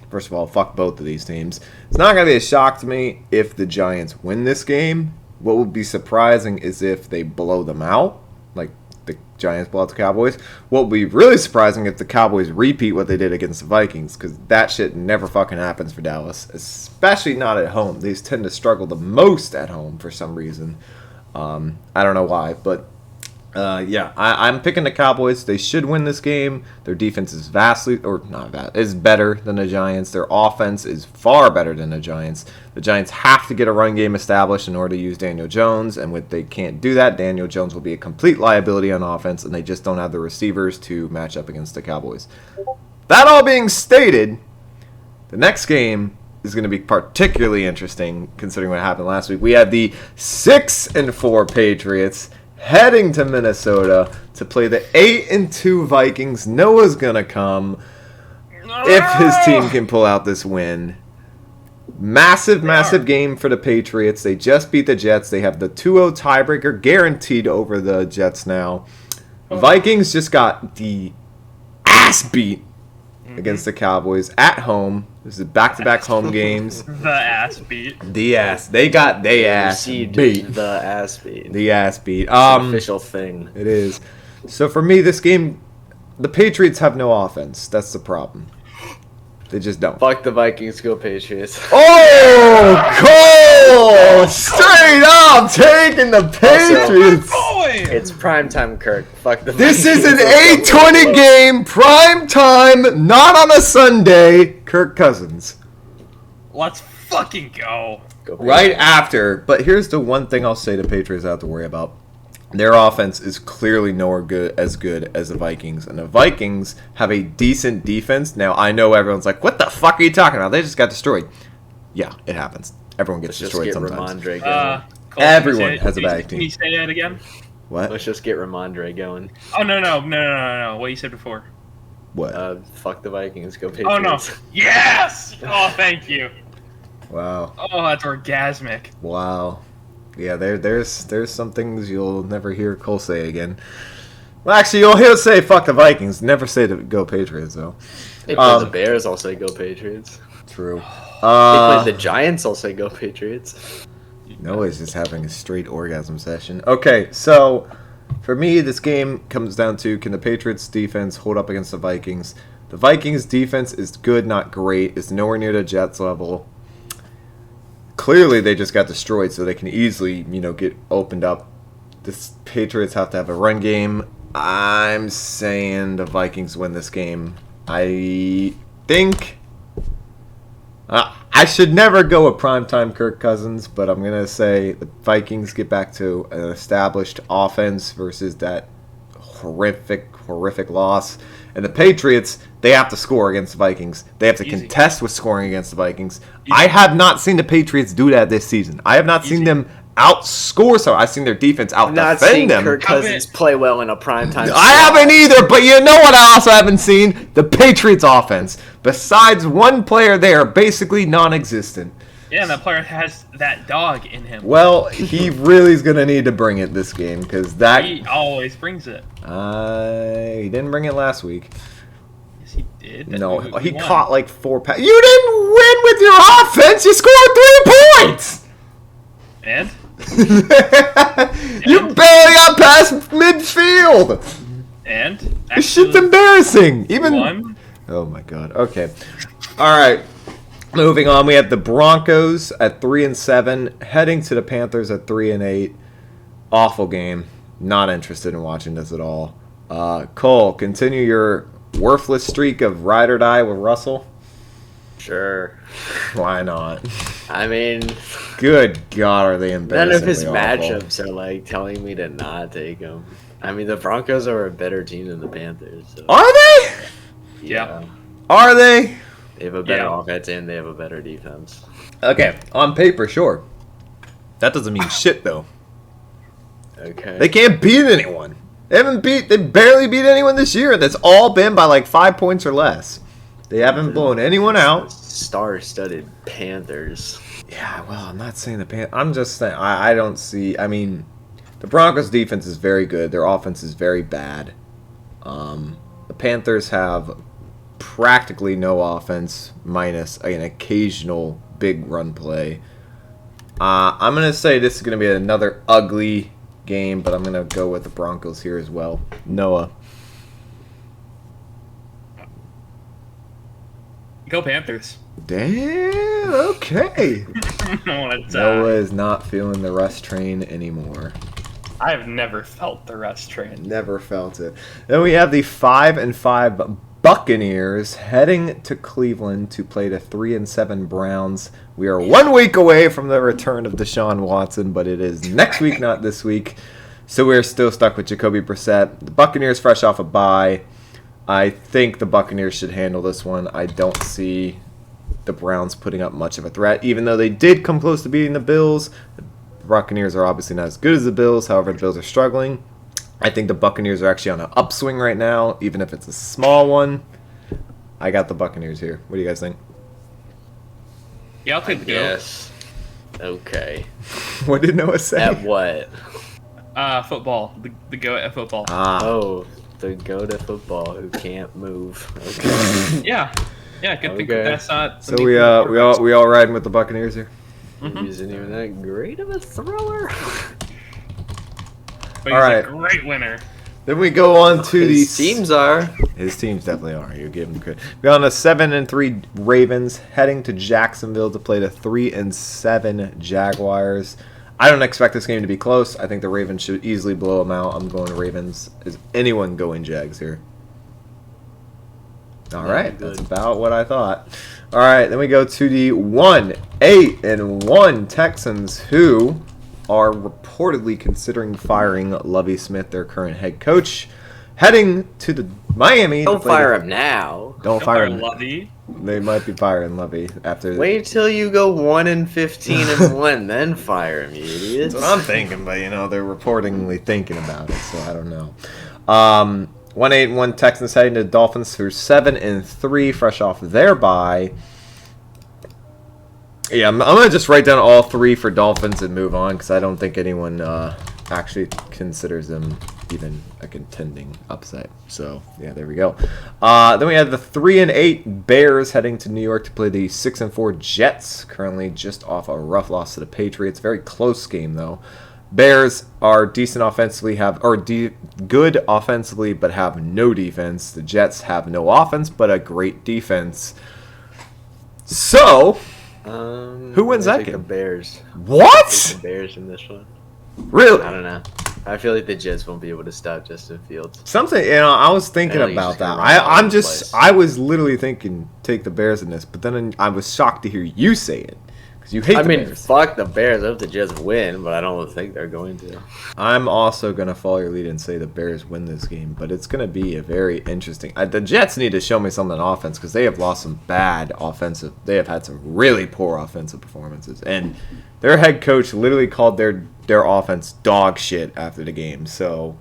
[SPEAKER 1] first of all, fuck both of these teams. It's not gonna be a shock to me if the Giants win this game. What would be surprising is if they blow them out, like the Giants blow out the Cowboys. What would be really surprising if the Cowboys repeat what they did against the Vikings, because that shit never fucking happens for Dallas, especially not at home. They tend to struggle the most at home for some reason. I don't know why, but. I'm picking the Cowboys. They should win this game. Their defense is is better than the Giants. Their offense is far better than the Giants. The Giants have to get a run game established in order to use Daniel Jones, and when they can't do that, Daniel Jones will be a complete liability on offense, and they just don't have the receivers to match up against the Cowboys. That all being stated, the next game is going to be particularly interesting considering what happened last week. We had the 6-4 Patriots heading to Minnesota to play the 8-2 Vikings. Noah's gonna come if his team can pull out this win. Massive game for the Patriots. They just beat the Jets. They have the 2-0 tiebreaker guaranteed over the Jets now. Vikings just got the ass beat against the Cowboys at home. This is back-to-back home games.
[SPEAKER 2] The ass beat.
[SPEAKER 1] The ass. They got they ass
[SPEAKER 3] Received
[SPEAKER 1] beat.
[SPEAKER 3] the ass beat.
[SPEAKER 1] The ass beat.
[SPEAKER 3] It's an official thing.
[SPEAKER 1] It is. So for me, this game, the Patriots have no offense. That's the problem. They just don't.
[SPEAKER 3] Fuck the Vikings, go Patriots.
[SPEAKER 1] Oh, Cole! Straight up taking the Patriots.
[SPEAKER 2] Boy!
[SPEAKER 3] It's primetime, Kirk. Fuck the
[SPEAKER 1] This
[SPEAKER 3] Vikings.
[SPEAKER 1] is an 8:20 game, prime time, not on a Sunday. Kirk Cousins.
[SPEAKER 2] Let's fucking go.
[SPEAKER 3] Go
[SPEAKER 1] Right
[SPEAKER 3] Patriots.
[SPEAKER 1] after. But here's the one thing I'll say the Patriots have to worry about. Their offense is clearly nowhere good as the Vikings. And the Vikings have a decent defense. Now, I know everyone's like, what the fuck are you talking about? They just got destroyed. Yeah, it happens. Everyone gets
[SPEAKER 3] Let's just
[SPEAKER 1] destroyed
[SPEAKER 3] get
[SPEAKER 1] sometimes.
[SPEAKER 3] Ramondre going.
[SPEAKER 2] Cole,
[SPEAKER 1] Everyone
[SPEAKER 2] can you say-
[SPEAKER 1] has a bad
[SPEAKER 2] Can
[SPEAKER 1] team.
[SPEAKER 2] you say that again?
[SPEAKER 1] What?
[SPEAKER 3] Let's just get Ramondre going.
[SPEAKER 2] Oh, no. What you said before.
[SPEAKER 1] What?
[SPEAKER 3] Fuck the Vikings, go Patriots.
[SPEAKER 2] Oh, no. Yes! Oh, thank you.
[SPEAKER 1] Wow.
[SPEAKER 2] Oh, that's orgasmic.
[SPEAKER 1] Wow. Yeah, there's some things you'll never hear Cole say again. Well, actually, he'll say fuck the Vikings. Never say to go Patriots, though.
[SPEAKER 3] They play the Bears, I'll say go Patriots.
[SPEAKER 1] True.
[SPEAKER 3] They play the Giants, I'll say go Patriots.
[SPEAKER 1] Noah's just having a straight orgasm session. Okay, so for me, this game comes down to, can the Patriots defense hold up against the Vikings? The Vikings defense is good, not great. It's nowhere near the Jets level. Clearly, they just got destroyed, so they can easily, get opened up. The Patriots have to have a run game. I'm saying the Vikings win this game. I think I should never go a primetime Kirk Cousins, but I'm going to say the Vikings get back to an established offense versus that horrific loss. And the Patriots, they have to score against the Vikings. They have to
[SPEAKER 2] Easy.
[SPEAKER 1] contest with scoring against the Vikings.
[SPEAKER 2] Easy.
[SPEAKER 1] I have not seen the Patriots do that this season. I have not seen
[SPEAKER 2] Easy.
[SPEAKER 1] them outscore. So I've seen their defense
[SPEAKER 3] I'm not
[SPEAKER 1] out-defend
[SPEAKER 3] seeing
[SPEAKER 1] them.
[SPEAKER 3] Kirk Cousins play well in a primetime.
[SPEAKER 1] I haven't either, but you know what I also haven't seen? The Patriots offense. Besides one player, they are basically non-existent.
[SPEAKER 2] Yeah, and that player has that dog in him.
[SPEAKER 1] Well, he really is gonna need to bring it this game because that
[SPEAKER 2] He always brings it.
[SPEAKER 1] he didn't bring it last week.
[SPEAKER 2] Yes, he did.
[SPEAKER 1] No,
[SPEAKER 2] We
[SPEAKER 1] he
[SPEAKER 2] won.
[SPEAKER 1] caught like 4 passes. You didn't win with your offense. You scored 3 points.
[SPEAKER 2] And
[SPEAKER 1] You barely got past midfield.
[SPEAKER 2] and
[SPEAKER 1] This shit's embarrassing. Even
[SPEAKER 2] one.
[SPEAKER 1] oh my god. Okay. All right. Moving on, we have the Broncos at 3-7, heading to the Panthers at 3-8. Awful game. Not interested in watching this at all. Cole, continue your worthless streak of ride or die with Russell.
[SPEAKER 3] Sure.
[SPEAKER 1] Why not?
[SPEAKER 3] I mean,
[SPEAKER 1] Good God, are they
[SPEAKER 3] none
[SPEAKER 1] embarrassing?
[SPEAKER 3] of his matchups are like telling me to not take him. I mean, the Broncos are a better team than the Panthers. So,
[SPEAKER 1] Are they?
[SPEAKER 2] Yeah.
[SPEAKER 1] Are they?
[SPEAKER 3] They have a better
[SPEAKER 2] Yeah.
[SPEAKER 3] offense and they have a better defense.
[SPEAKER 1] Okay, on paper, sure. That doesn't mean shit though.
[SPEAKER 3] Okay.
[SPEAKER 1] They can't beat anyone. They barely beat anyone this year. That's all been by like 5 points or less. They haven't blown anyone out.
[SPEAKER 3] Star-studded Panthers.
[SPEAKER 1] Yeah, well, I'm not saying the Pan. I'm just saying I don't see. I mean, the Broncos' defense is very good. Their offense is very bad. The Panthers have practically no offense, minus an occasional big run play. I'm gonna say this is gonna be another ugly game, but I'm gonna go with the Broncos here as well. Noah.
[SPEAKER 2] Go Panthers.
[SPEAKER 1] Damn. Okay.
[SPEAKER 2] I don't want to
[SPEAKER 1] Noah
[SPEAKER 2] die.
[SPEAKER 1] is not feeling the rust train anymore.
[SPEAKER 2] I have never felt the rust train.
[SPEAKER 1] Never felt it. Then we have the 5-5 Buccaneers heading to Cleveland to play the 3-7 Browns. We are 1 week away from the return of Deshaun Watson, but it is next week, not this week. So we're still stuck with Jacoby Brissett. The Buccaneers fresh off a bye. I think the Buccaneers should handle this one. I don't see the Browns putting up much of a threat, even though they did come close to beating the Bills. The Buccaneers are obviously not as good as the Bills. However, the Bills are struggling. I think the Buccaneers are actually on an upswing right now, even if it's a small one. I got the Buccaneers here. What do you guys think?
[SPEAKER 2] Yeah, I'll take the go.
[SPEAKER 3] Yes. Okay.
[SPEAKER 1] What did Noah say?
[SPEAKER 3] At what?
[SPEAKER 2] Football. The go at football.
[SPEAKER 3] Oh, the go to football who can't move. Okay.
[SPEAKER 2] Yeah. Yeah, good thing
[SPEAKER 3] Okay.
[SPEAKER 2] that's not.
[SPEAKER 1] So we all riding with the Buccaneers here.
[SPEAKER 2] Mhm.
[SPEAKER 3] He isn't even that great of a thrower.
[SPEAKER 2] But he's
[SPEAKER 1] All right.
[SPEAKER 2] a great winner.
[SPEAKER 1] Then we go on to the
[SPEAKER 3] His teams are.
[SPEAKER 1] His teams definitely are. You give him credit. We're on the 7-3 Ravens heading to Jacksonville to play the 3-7 Jaguars. I don't expect this game to be close. I think the Ravens should easily blow them out. I'm going Ravens. Is anyone going Jags here? All right,
[SPEAKER 3] good.
[SPEAKER 1] that's about what I thought. All right, then we go to the 1-8-1 Texans, who are reportedly considering firing Lovie Smith, their current head coach, heading to the Miami.
[SPEAKER 3] Don't fire him now.
[SPEAKER 1] Don't fire him.
[SPEAKER 2] Lovey.
[SPEAKER 1] They might be firing Lovie after.
[SPEAKER 3] Wait till you go 1-15-1, then fire him, you idiots.
[SPEAKER 1] That's what I'm thinking, but they're reportedly thinking about it, so I don't know. 1-8-1 Texans heading to the Dolphins, who are 7-3, fresh off their bye. Yeah, I'm gonna just write down all three for Dolphins and move on because I don't think anyone actually considers them even a contending upset. So yeah, there we go. Then we have the 3-8 Bears heading to New York to play the 6-4 Jets. Currently just off a rough loss to the Patriots. Very close game though. Bears are decent offensively, good offensively, but have no defense. The Jets have no offense, but a great defense. So, who wins that game?
[SPEAKER 3] The Bears.
[SPEAKER 1] what?
[SPEAKER 3] The Bears in this one.
[SPEAKER 1] Really?
[SPEAKER 3] I don't know. I feel like the Jets won't be able to stop Justin Fields.
[SPEAKER 1] Something I was thinking
[SPEAKER 3] Yeah, he's
[SPEAKER 1] about
[SPEAKER 3] just
[SPEAKER 1] that.
[SPEAKER 3] gonna run all
[SPEAKER 1] I'm
[SPEAKER 3] over the
[SPEAKER 1] just
[SPEAKER 3] place.
[SPEAKER 1] I was literally thinking take the Bears in this, but then I was shocked to hear you say it because you hate
[SPEAKER 3] I
[SPEAKER 1] the
[SPEAKER 3] mean,
[SPEAKER 1] Bears.
[SPEAKER 3] fuck the Bears. I hope the Jets win, but I don't think they're going to.
[SPEAKER 1] I'm also gonna follow your lead and say the Bears win this game, but it's gonna be a very interesting. The Jets need to show me something on offense because they have lost some bad offensive. They have had some really poor offensive performances, and their head coach literally called their offense dog shit after the game. So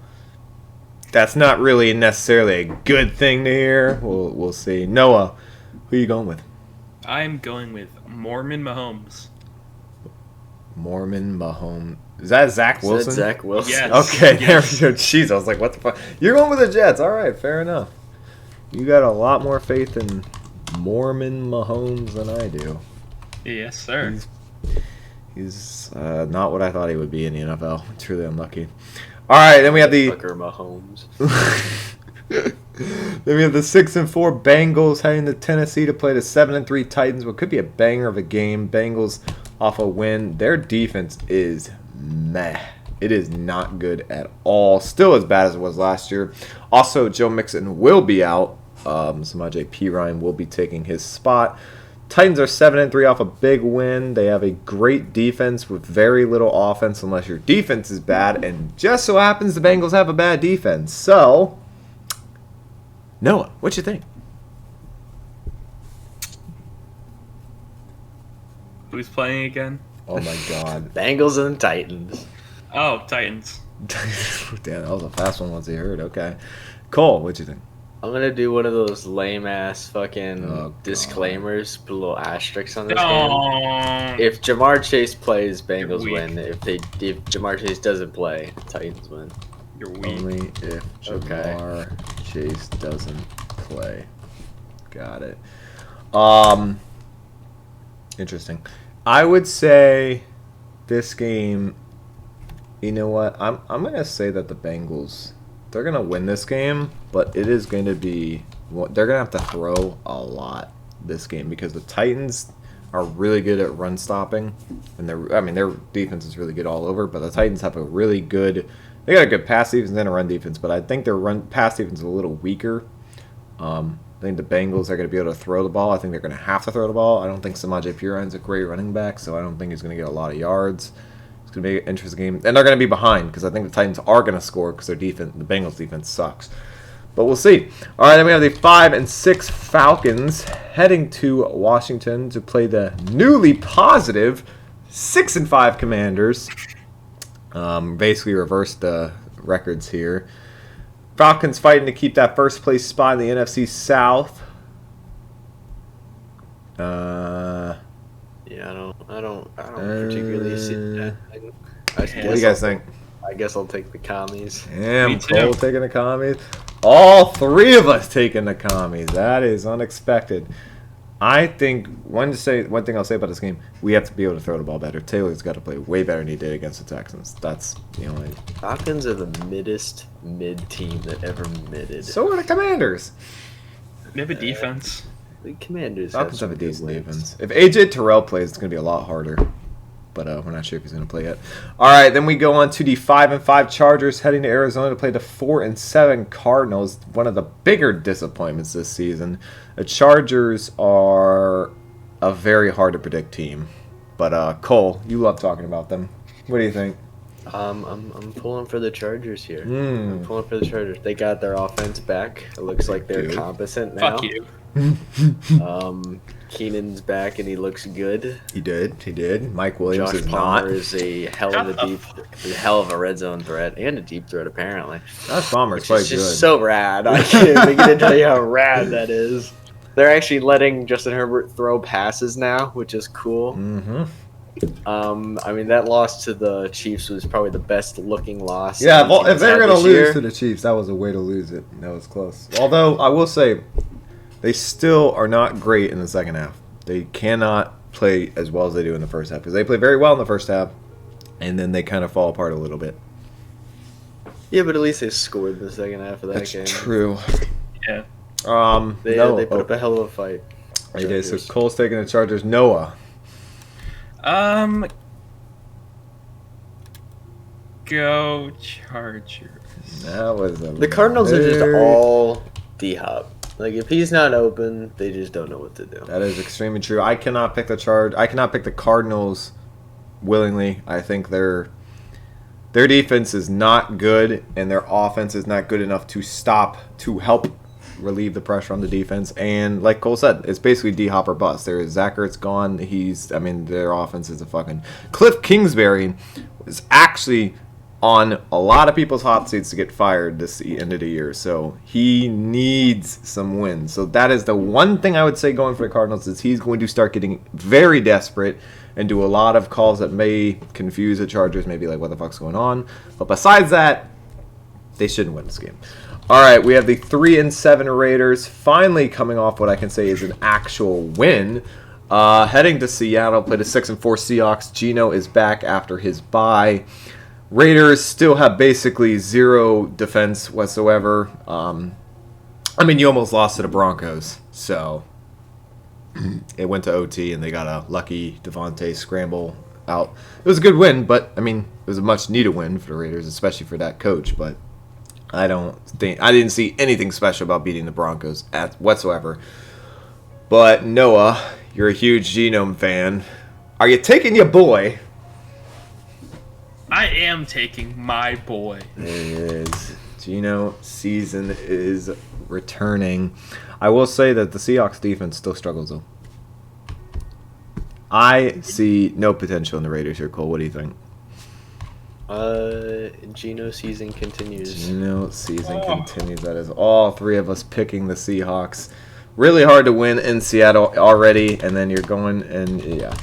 [SPEAKER 1] that's not really necessarily a good thing to hear. We'll see. Noah, who you going with?
[SPEAKER 2] I'm going with Mormon Mahomes.
[SPEAKER 1] Mormon Mahomes. Is that Zach
[SPEAKER 3] Is
[SPEAKER 1] Wilson?
[SPEAKER 3] that Zach Wilson?
[SPEAKER 2] Yes.
[SPEAKER 1] Okay,
[SPEAKER 2] Yes.
[SPEAKER 1] there we go. Jeez, I was like, what the fuck? You're going with the Jets. All right, fair enough. You got a lot more faith in Mormon Mahomes than I do.
[SPEAKER 2] Yes, sir.
[SPEAKER 1] He's not what I thought he would be in the NFL. Truly unlucky. All right, then we have the
[SPEAKER 3] Fucker Mahomes.
[SPEAKER 1] then we have the 6-4 Bengals heading to Tennessee to play the 7-3 Titans. What could be a banger of a game. Bengals off a win. Their defense is meh. It is not good at all. Still as bad as it was last year. Also, Joe Mixon will be out. Samaje Perine will be taking his spot. Titans are 7-3 off a big win. They have a great defense with very little offense unless your defense is bad. And just so happens the Bengals have a bad defense. So, Noah, what you think?
[SPEAKER 2] Who's playing again?
[SPEAKER 1] Oh my God.
[SPEAKER 3] Bengals and Titans.
[SPEAKER 2] Oh, Titans.
[SPEAKER 1] Damn, that was a fast one once he heard. Okay. Cole, what you think?
[SPEAKER 3] I'm gonna do one of those lame ass fucking
[SPEAKER 1] Oh, God.
[SPEAKER 3] disclaimers, put a little asterisk on this game.
[SPEAKER 2] Oh,
[SPEAKER 3] If Jamar Chase plays, Bengals
[SPEAKER 2] weak.
[SPEAKER 3] win. If Jamar Chase doesn't play, Titans win.
[SPEAKER 2] you're weak.
[SPEAKER 1] Only if
[SPEAKER 3] Okay.
[SPEAKER 1] Jamar Chase doesn't play. Got it. Interesting. I would say this game. You know what? I'm gonna say that the Bengals, they're gonna win this game, but it is going to be, they're gonna have to throw a lot this game because the Titans are really good at run stopping, and their defense is really good all over. But the Titans have a really good, they got a good pass defense and a run defense, but I think their pass defense is a little weaker. I think the Bengals are going to be able to throw the ball. I think they're going to have to throw the ball. I don't think Samaje Perine's a great running back, so I don't think he's going to get a lot of yards. It's going to be an interesting game. And they're going to be behind because I think the Titans are going to score because their defense, the Bengals defense sucks. But we'll see. All right, then we have the 5-6 Falcons heading to Washington to play the newly positive 6-5 Commanders. Basically reversed the records here. Falcons fighting to keep that first place spot in the NFC South.
[SPEAKER 3] Yeah, I don't particularly see that.
[SPEAKER 1] What do you guys think?
[SPEAKER 3] I guess I'll take the commies.
[SPEAKER 1] Damn,
[SPEAKER 2] Me too.
[SPEAKER 1] Cole taking the commies. All three of us taking the commies. That is unexpected. I think one thing I'll say about this game, we have to be able to throw the ball better. Taylor's got to play way better than he did against the Texans. That's the only.
[SPEAKER 3] Falcons are the mid team that ever midded.
[SPEAKER 1] So are the Commanders.
[SPEAKER 2] They have a defense.
[SPEAKER 3] The Commanders
[SPEAKER 1] Falcons have a
[SPEAKER 3] some good
[SPEAKER 1] decent
[SPEAKER 3] wins.
[SPEAKER 1] defense. If AJ Terrell plays, it's going to be a lot harder. But we're not sure if he's going to play yet. All right, then we go on to the 5-5 Chargers heading to Arizona to play the 4-7 Cardinals. One of the bigger disappointments this season. The Chargers are a very hard to predict team. But Cole, you love talking about them. What do you think?
[SPEAKER 3] I'm pulling for the Chargers here.
[SPEAKER 1] Hmm.
[SPEAKER 3] I'm pulling for the Chargers. They got their offense back. It looks like they're
[SPEAKER 1] Dude.
[SPEAKER 3] competent now.
[SPEAKER 2] Fuck you.
[SPEAKER 3] Keenan's back and he looks good.
[SPEAKER 1] He did. Mike Williams
[SPEAKER 3] Josh
[SPEAKER 1] is
[SPEAKER 3] Palmer
[SPEAKER 1] not.
[SPEAKER 3] is a hell of a red zone threat and a deep threat apparently.
[SPEAKER 1] Josh Palmer's
[SPEAKER 3] Which
[SPEAKER 1] quite
[SPEAKER 3] is
[SPEAKER 1] good.
[SPEAKER 3] just so rad. I can't begin to tell you how rad that is. They're actually letting Justin Herbert throw passes now, which is cool.
[SPEAKER 1] Mm-hmm.
[SPEAKER 3] I mean, that loss to the Chiefs was probably the best looking loss.
[SPEAKER 1] Yeah,
[SPEAKER 3] any
[SPEAKER 1] well,
[SPEAKER 3] team's
[SPEAKER 1] if they're
[SPEAKER 3] had
[SPEAKER 1] going to
[SPEAKER 3] this
[SPEAKER 1] lose
[SPEAKER 3] year.
[SPEAKER 1] to the Chiefs, that was a way to lose it. That was close. Although, I will say, they still are not great in the second half. They cannot play as well as they do in the first half because they play very well in the first half, and then they kind of fall apart a little bit.
[SPEAKER 3] Yeah, but at least they scored in the second half of that
[SPEAKER 1] That's
[SPEAKER 3] game.
[SPEAKER 1] true.
[SPEAKER 2] Yeah.
[SPEAKER 3] They put up a hell of a fight.
[SPEAKER 1] Okay, so
[SPEAKER 3] Chargers.
[SPEAKER 1] Cole's taking the Chargers. Noah.
[SPEAKER 2] Go Chargers.
[SPEAKER 1] That was
[SPEAKER 3] The Cardinals are just all D-Hop. Like, if he's not open, they just don't know what to do.
[SPEAKER 1] That is extremely true. I cannot pick the Cardinals willingly. I think their defense is not good, and their offense is not good enough to help relieve the pressure on the defense. And like Cole said, it's basically D-Hop or bust. Zach Ertz gone. Their offense is a fucking. Cliff Kingsbury is actually on a lot of people's hot seats to get fired this end of the year. So he needs some wins. So that is the one thing I would say going for the Cardinals is he's going to start getting very desperate and do a lot of calls that may confuse the Chargers, maybe like what the fuck's going on. But besides that, they shouldn't win this game. All right, we have the 3-7 Raiders finally coming off what I can say is an actual win. Heading to Seattle, play the 6-4 Seahawks. Geno is back after his bye. Raiders still have basically zero defense whatsoever. I mean, you almost lost to the Broncos, so it went to OT and they got a lucky Devontae scramble out. It was a good win, but I mean, it was a much needed win for the Raiders, especially for that coach. But I didn't see anything special about beating the Broncos whatsoever. But Noah, you're a huge Genome fan. Are you taking your boy?
[SPEAKER 2] I am taking my boy.
[SPEAKER 1] It is. Geno season is returning. I will say that the Seahawks defense still struggles though. I see no potential in the Raiders here, Cole. What do you think?
[SPEAKER 3] Geno season continues.
[SPEAKER 1] Geno season continues. That is all three of us picking the Seahawks. Really hard to win in Seattle already, and then you're going and yeah.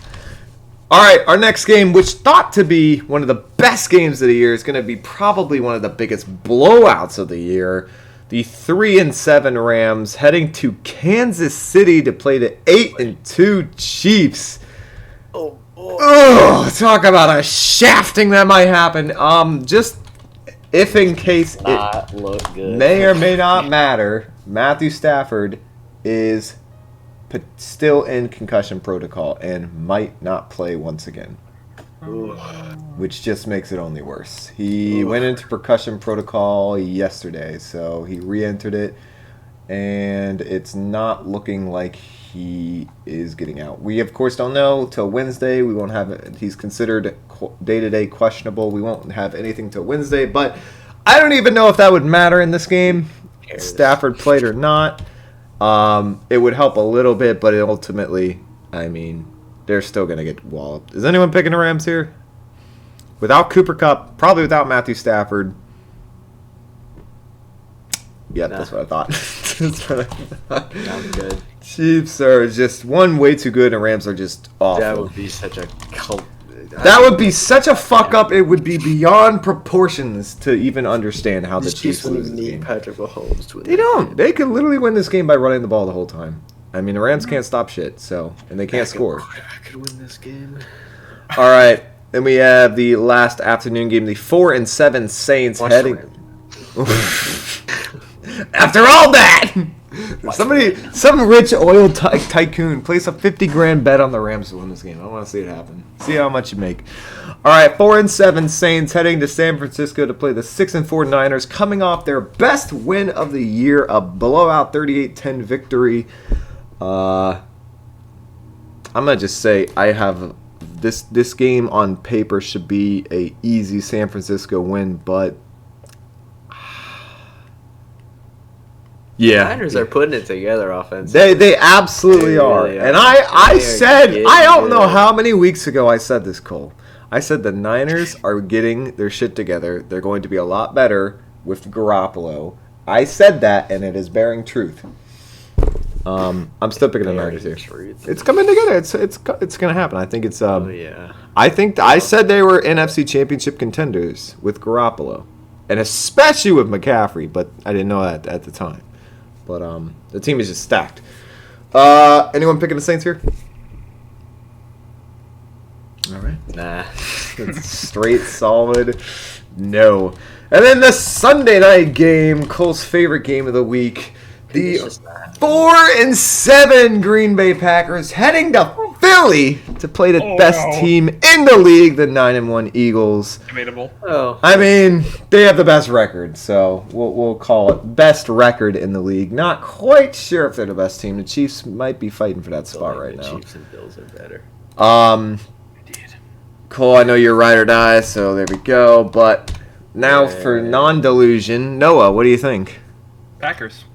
[SPEAKER 1] All right, our next game, which thought to be one of the best games of the year, is going to be probably one of the biggest blowouts of the year. The 3-7 Rams heading to Kansas City to play the 8-2 Chiefs.
[SPEAKER 3] Oh boy.
[SPEAKER 1] Oh, talk about a shafting that might happen. Just if in case it
[SPEAKER 3] Look good.
[SPEAKER 1] may or may not matter, Matthew Stafford is still in concussion protocol and might not play once again,
[SPEAKER 3] Ooh.
[SPEAKER 1] which just makes it only worse. He went into percussion protocol yesterday, so he re-entered it, and it's not looking like he is getting out. We, of course, don't know till Wednesday. We won't have it. He's considered day-to-day questionable. We won't have anything till Wednesday, but I don't even know if that would matter in this game. Stafford played or not. It would help a little bit, but ultimately, I mean, they're still going to get walloped. Is anyone picking the Rams here? Without Cooper Kupp, probably without Matthew Stafford. Yeah,
[SPEAKER 3] Nah.
[SPEAKER 1] that's what I thought. That's what I thought.
[SPEAKER 3] I'm good.
[SPEAKER 1] Chiefs are just one way too good, and Rams are just awful.
[SPEAKER 3] That would be such a cult.
[SPEAKER 1] That would be such a fuck up. It would be beyond proportions to even understand how the Chiefs lose this game.
[SPEAKER 3] Patrick Mahomes to win.
[SPEAKER 1] They don't. They could literally win this game by running the ball the whole time. I mean, the Rams can't stop shit, so and they can't score.
[SPEAKER 3] I could win this game.
[SPEAKER 1] All right, then we have the last afternoon game, the 4-7 Saints
[SPEAKER 3] Watch
[SPEAKER 1] heading.
[SPEAKER 3] the
[SPEAKER 1] After all that, some rich oil tycoon place a 50 grand bet on the Rams to win this game. I want to see it happen. See how much you make. All right, 4-7 Saints heading to San Francisco to play the 6-4 Niners, coming off their best win of the year, a blowout 38-10 victory. I'm gonna just say I have this game on paper should be a easy San Francisco win, but. Yeah,
[SPEAKER 3] Niners are putting it together offensively.
[SPEAKER 1] They absolutely
[SPEAKER 3] They
[SPEAKER 1] are.
[SPEAKER 3] really are.
[SPEAKER 1] And I
[SPEAKER 3] They are
[SPEAKER 1] said,
[SPEAKER 3] getting
[SPEAKER 1] I don't know
[SPEAKER 3] good.
[SPEAKER 1] how many weeks ago I said this, Cole. I said the Niners are getting their shit together. They're going to be a lot better with Garoppolo. I said that, and it is bearing truth. I'm still picking the Niners here.
[SPEAKER 3] Truth.
[SPEAKER 1] It's coming together. It's gonna happen. I think it's
[SPEAKER 3] Oh yeah.
[SPEAKER 1] I said they were NFC Championship contenders with Garoppolo, and especially with McCaffrey, but I didn't know that at the time. But the team is just stacked. Anyone picking the Saints here? All right.
[SPEAKER 3] Nah.
[SPEAKER 1] It's straight solid. No. And then the Sunday night game, Cole's favorite game of the week. The
[SPEAKER 3] It's just that.
[SPEAKER 1] 4-7 Green Bay Packers heading to Philly to play the
[SPEAKER 2] Oh,
[SPEAKER 1] best
[SPEAKER 2] no.
[SPEAKER 1] team in the league, the 9-1 Eagles.
[SPEAKER 2] Debatable.
[SPEAKER 3] Oh.
[SPEAKER 1] I mean, they have the best record, so we'll call it best record in the league. Not quite sure if they're the best team. The Chiefs might be fighting for that spot right
[SPEAKER 3] the
[SPEAKER 1] now.
[SPEAKER 3] Chiefs and Bills are better.
[SPEAKER 2] Indeed.
[SPEAKER 1] Cole, I know you're ride or die, so there we go. But now for non-delusion, Noah, what do you think?
[SPEAKER 2] Packers.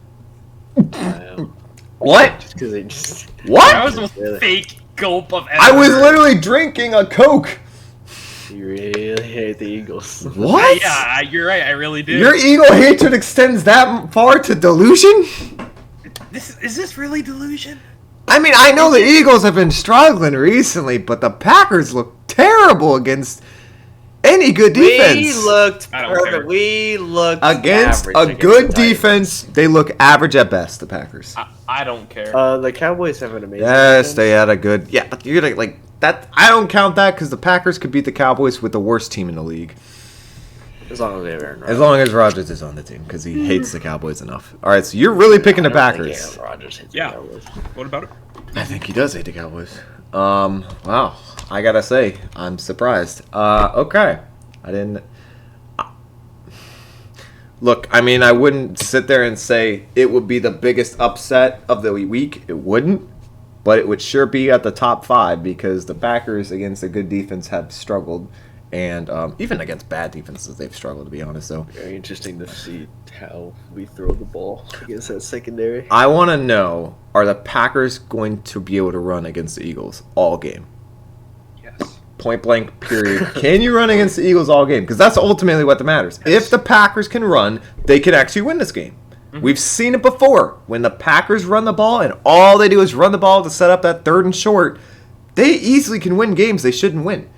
[SPEAKER 1] What?
[SPEAKER 3] Just because they just.
[SPEAKER 2] That
[SPEAKER 1] What?
[SPEAKER 2] was the most
[SPEAKER 3] Really?
[SPEAKER 2] fake gulp of ever.
[SPEAKER 1] I was literally drinking a Coke.
[SPEAKER 3] You really hate the Eagles.
[SPEAKER 1] What?
[SPEAKER 2] Yeah, you're right. I really do.
[SPEAKER 1] Your Eagle hatred extends that far to delusion?
[SPEAKER 2] Is this really delusion?
[SPEAKER 1] I mean, I know the Eagles have been struggling recently, but the Packers look terrible against any good defense.
[SPEAKER 3] We looked
[SPEAKER 2] I don't care.
[SPEAKER 3] perfect. We looked
[SPEAKER 1] Against
[SPEAKER 3] average
[SPEAKER 1] a
[SPEAKER 3] against
[SPEAKER 1] good
[SPEAKER 3] the Titans.
[SPEAKER 1] defense, they look average at best, the Packers.
[SPEAKER 2] I don't care.
[SPEAKER 3] The Cowboys have an amazing.
[SPEAKER 1] Yes,
[SPEAKER 3] defense.
[SPEAKER 1] they had a good... Yeah, but you're like that. I don't count that because the Packers could beat the Cowboys with the worst team in the league.
[SPEAKER 3] As long as they have Aaron Rodgers.
[SPEAKER 1] As long as Rodgers is on the team because he hates the Cowboys enough. All right, so you're really picking the
[SPEAKER 3] I don't think
[SPEAKER 1] Packers.
[SPEAKER 3] Aaron Rodgers hates the
[SPEAKER 2] Yeah.
[SPEAKER 3] Cowboys.
[SPEAKER 2] What about it?
[SPEAKER 1] I think he does hate the Cowboys. Wow. I gotta say, I'm surprised. Okay. I didn't... Look, I mean, I wouldn't sit there and say it would be the biggest upset of the week. It wouldn't. But it would sure be at the top 5 because the Packers against a good defense have struggled. And even against bad defenses, they've struggled, to be honest. So
[SPEAKER 3] Very interesting to see how we throw the ball against that secondary.
[SPEAKER 1] I want to know, are the Packers going to be able to run against the Eagles all game?
[SPEAKER 2] Yes.
[SPEAKER 1] Point blank, period. Can you run against the Eagles all game? Because that's ultimately what matters. If the Packers can run, they can actually win this game. We've seen it before. When the Packers run the ball and all they do is run the ball to set up that 3rd and short, they easily can win games they shouldn't win.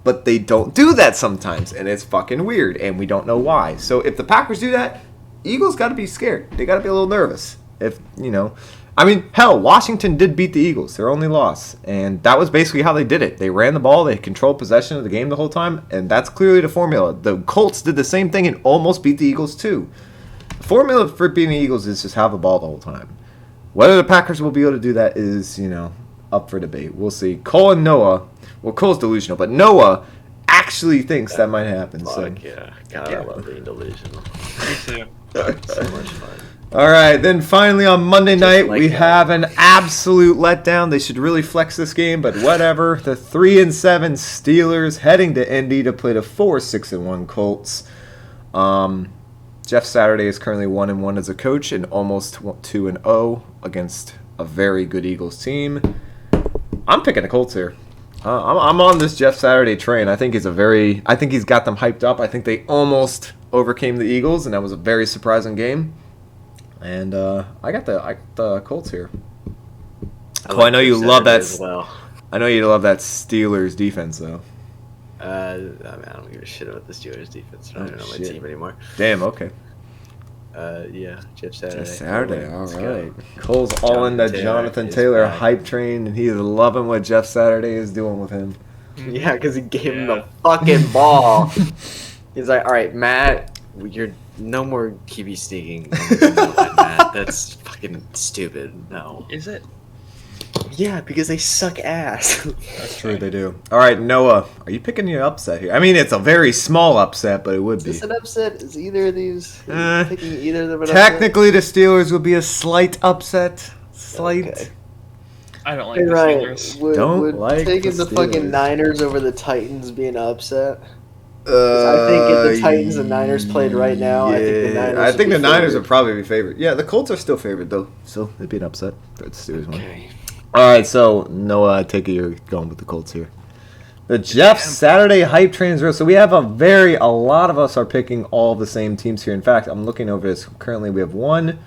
[SPEAKER 1] But they don't do that sometimes, and it's fucking weird, and we don't know why. So if the Packers do that, Eagles got to be scared. They got to be a little nervous. If, you know... I mean, hell, Washington did beat the Eagles, their only loss. And that was basically how they did it. They ran the ball, they controlled possession of the game the whole time, and that's clearly the formula. The Colts did the same thing and almost beat the Eagles too. The formula for beating the Eagles is just have the ball the whole time. Whether the Packers will be able to do that is, you know, up for debate. We'll see. Cole and Noah, well, Cole's delusional, but Noah actually thinks that might happen. So.
[SPEAKER 3] Fuck yeah. God, I love being delusional.
[SPEAKER 2] Me too.
[SPEAKER 3] So much fun.
[SPEAKER 1] All right, then finally on Monday night,
[SPEAKER 3] like
[SPEAKER 1] we
[SPEAKER 3] that.
[SPEAKER 1] have an absolute letdown. They should really flex this game, but whatever. The 3-7 Steelers heading to Indy to play the 4-6-1 Colts. Jeff Saturday is currently 1-1 as a coach and almost 2-0 against a very good Eagles team. I'm picking the Colts here. I'm on this Jeff Saturday train. I think he's got them hyped up. I think they almost overcame the Eagles, and that was a very surprising game. And I got the Colts here. Cole, I know you love that.
[SPEAKER 3] as well.
[SPEAKER 1] I know you love that Steelers defense, though.
[SPEAKER 3] I mean, I don't give a shit about the Steelers defense. I don't even know my
[SPEAKER 1] shit.
[SPEAKER 3] team anymore.
[SPEAKER 1] Damn. Okay.
[SPEAKER 3] Yeah, Jeff Saturday.
[SPEAKER 1] Jeff Saturday. All
[SPEAKER 3] Let's go.
[SPEAKER 1] right. Cole's all in the Jonathan
[SPEAKER 3] is
[SPEAKER 1] Taylor
[SPEAKER 3] back.
[SPEAKER 1] hype train, and he's loving what Jeff Saturday is doing with him.
[SPEAKER 3] Yeah, because he gave him
[SPEAKER 2] Yeah.
[SPEAKER 3] the fucking ball. He's like, all right, Matt, you're no more QB sneaking. Matt, that's fucking stupid. No.
[SPEAKER 2] Is it?
[SPEAKER 3] Yeah, because they suck ass.
[SPEAKER 1] That's true. They do. All right, Noah, are you picking your upset here? I mean, it's a very small upset, but it would
[SPEAKER 3] Is
[SPEAKER 1] be.
[SPEAKER 3] this an upset? Is either of these? Picking either of them an
[SPEAKER 1] Technically, the Steelers would be a slight upset. Slight.
[SPEAKER 3] Okay.
[SPEAKER 2] I don't like
[SPEAKER 3] Hey,
[SPEAKER 2] the
[SPEAKER 3] Ryan,
[SPEAKER 2] Steelers.
[SPEAKER 1] Don't
[SPEAKER 3] would
[SPEAKER 1] like
[SPEAKER 3] taking
[SPEAKER 1] the
[SPEAKER 3] the fucking
[SPEAKER 1] Steelers.
[SPEAKER 3] Niners over the Titans be an upset? 'Cause I think if the Titans and Niners played right now, I think the Niners
[SPEAKER 1] I
[SPEAKER 3] would
[SPEAKER 1] think
[SPEAKER 3] be
[SPEAKER 1] the Niners
[SPEAKER 3] favored.
[SPEAKER 1] would probably be favored. Yeah, the Colts are still favored though, so it'd be an upset. But the Steelers won.
[SPEAKER 3] Okay.
[SPEAKER 1] All right, so Noah, I take it you're going with the Colts here. The Jeff Saturday hype train is real. So we have a lot of us are picking all the same teams here. In fact, I'm looking over this. Currently, we have 1,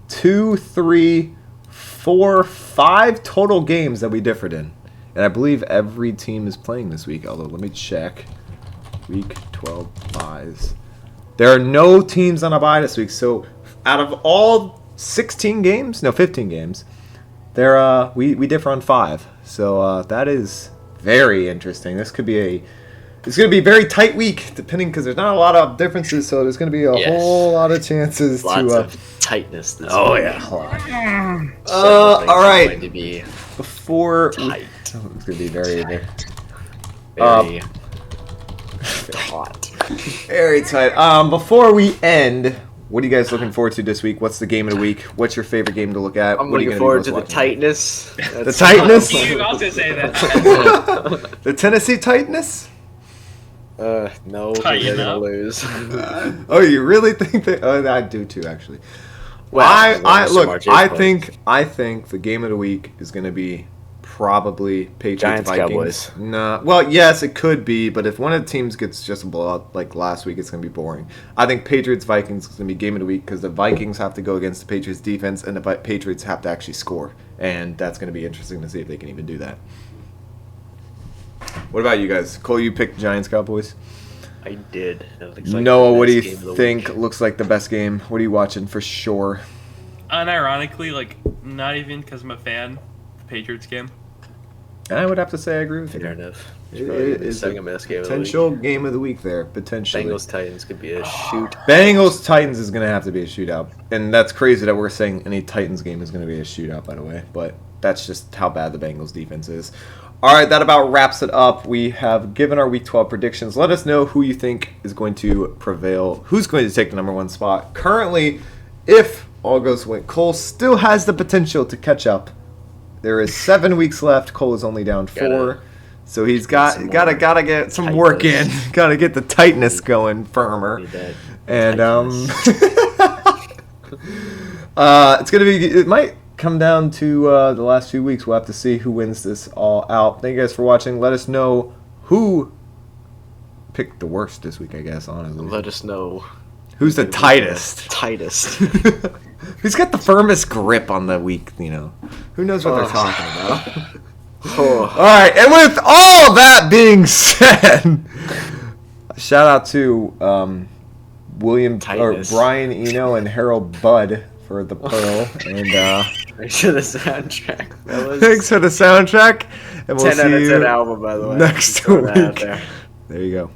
[SPEAKER 1] 2, 3, 4, 5 total games that we differed in. And I believe every team is playing this week, although let me check. Week 12 buys. There are no teams on a bye this week. So out of all 15 games, we differ on 5. So that is very interesting. It's going to be a very tight week, depending because there's not a lot of differences. So there's going to be a
[SPEAKER 3] Yes.
[SPEAKER 1] whole lot of chances
[SPEAKER 3] Lots
[SPEAKER 1] to.
[SPEAKER 3] of tightness this
[SPEAKER 1] Oh
[SPEAKER 3] week.
[SPEAKER 1] yeah.
[SPEAKER 3] Several
[SPEAKER 1] All
[SPEAKER 3] things are
[SPEAKER 1] right.
[SPEAKER 3] going to be
[SPEAKER 1] Before
[SPEAKER 3] tight.
[SPEAKER 1] it's going to be very,
[SPEAKER 3] Very hot.
[SPEAKER 1] very tight. Before we end, what are you guys looking forward to this week? What's the game of the week? What's your favorite game to look at?
[SPEAKER 3] I'm
[SPEAKER 1] What are you
[SPEAKER 3] looking
[SPEAKER 1] gonna
[SPEAKER 3] forward
[SPEAKER 1] be
[SPEAKER 3] to the
[SPEAKER 1] most watching?
[SPEAKER 3] tightness.
[SPEAKER 1] The tightness?
[SPEAKER 2] I was gonna say that.
[SPEAKER 1] The Tennessee Titans?
[SPEAKER 3] No,
[SPEAKER 2] Tighten
[SPEAKER 3] they're gonna
[SPEAKER 2] up.
[SPEAKER 3] lose.
[SPEAKER 1] Oh, you really think that? Oh, I do too, actually.
[SPEAKER 3] Well,
[SPEAKER 1] I
[SPEAKER 3] so
[SPEAKER 1] look.
[SPEAKER 3] much
[SPEAKER 1] I
[SPEAKER 3] input.
[SPEAKER 1] think the game of the week is going to be probably Patriots
[SPEAKER 3] Giants,
[SPEAKER 1] Vikings.
[SPEAKER 3] Cowboys.
[SPEAKER 1] Nah, well, yes, it could be, but if one of the teams gets just a blowout like last week, it's going to be boring. I think Patriots Vikings is going to be game of the week because the Vikings have to go against the Patriots defense, and the Patriots have to actually score. and that's going to be interesting to see if they can even do that. What about you guys? Cole, you picked Giants Cowboys.
[SPEAKER 3] I did. That looks like
[SPEAKER 1] Noah,
[SPEAKER 3] the
[SPEAKER 1] what do
[SPEAKER 3] best
[SPEAKER 1] you
[SPEAKER 3] game of the
[SPEAKER 1] think
[SPEAKER 3] week.
[SPEAKER 1] looks like the best game? What are you watching for sure?
[SPEAKER 2] Unironically, like, not even because I'm a fan, the Patriots game.
[SPEAKER 1] I would have to say I agree with you.
[SPEAKER 3] Fair enough. It's
[SPEAKER 1] It
[SPEAKER 3] probably the
[SPEAKER 1] is
[SPEAKER 3] second best game of the week.
[SPEAKER 1] Potential game of the week there, potentially.
[SPEAKER 3] Bengals Titans could be a shoot.
[SPEAKER 1] Bengals Titans is going to have to be a shootout. And that's crazy that we're saying any Titans game is going to be a shootout, by the way. But that's just how bad the Bengals defense is. All right, that about wraps it up. We have given our Week 12 predictions. Let us know who you think is going to prevail, who's going to take the number one spot. Currently, if all goes well, Cole still has the potential to catch up. There is 7 weeks left. Cole is only down 4. So he's
[SPEAKER 3] some
[SPEAKER 1] gotta get some work in. Gotta get the tightness going firmer.
[SPEAKER 3] Need that
[SPEAKER 1] And
[SPEAKER 3] tightness.
[SPEAKER 1] it's gonna be. It might come down to the last few weeks. We'll have to see who wins this all out. Thank you guys for watching. Let us know who picked the worst this week. I guess honestly,
[SPEAKER 3] Let us know.
[SPEAKER 1] who's the tightest.
[SPEAKER 3] Tightest.
[SPEAKER 1] Who's got the firmest grip on the week? You know, who knows what they're talking about.
[SPEAKER 3] Oh.
[SPEAKER 1] All right, and with all that being said, shout out to William or
[SPEAKER 3] Tightness.
[SPEAKER 1] Brian Eno and Harold Budd for the pearl, and
[SPEAKER 3] Thanks for the soundtrack. That was
[SPEAKER 1] thanks for the soundtrack. And we'll
[SPEAKER 3] 10
[SPEAKER 1] see
[SPEAKER 3] out of 10
[SPEAKER 1] you
[SPEAKER 3] album, by the way.
[SPEAKER 1] next
[SPEAKER 3] Just throwing that out
[SPEAKER 1] week.
[SPEAKER 3] there.
[SPEAKER 1] There you go.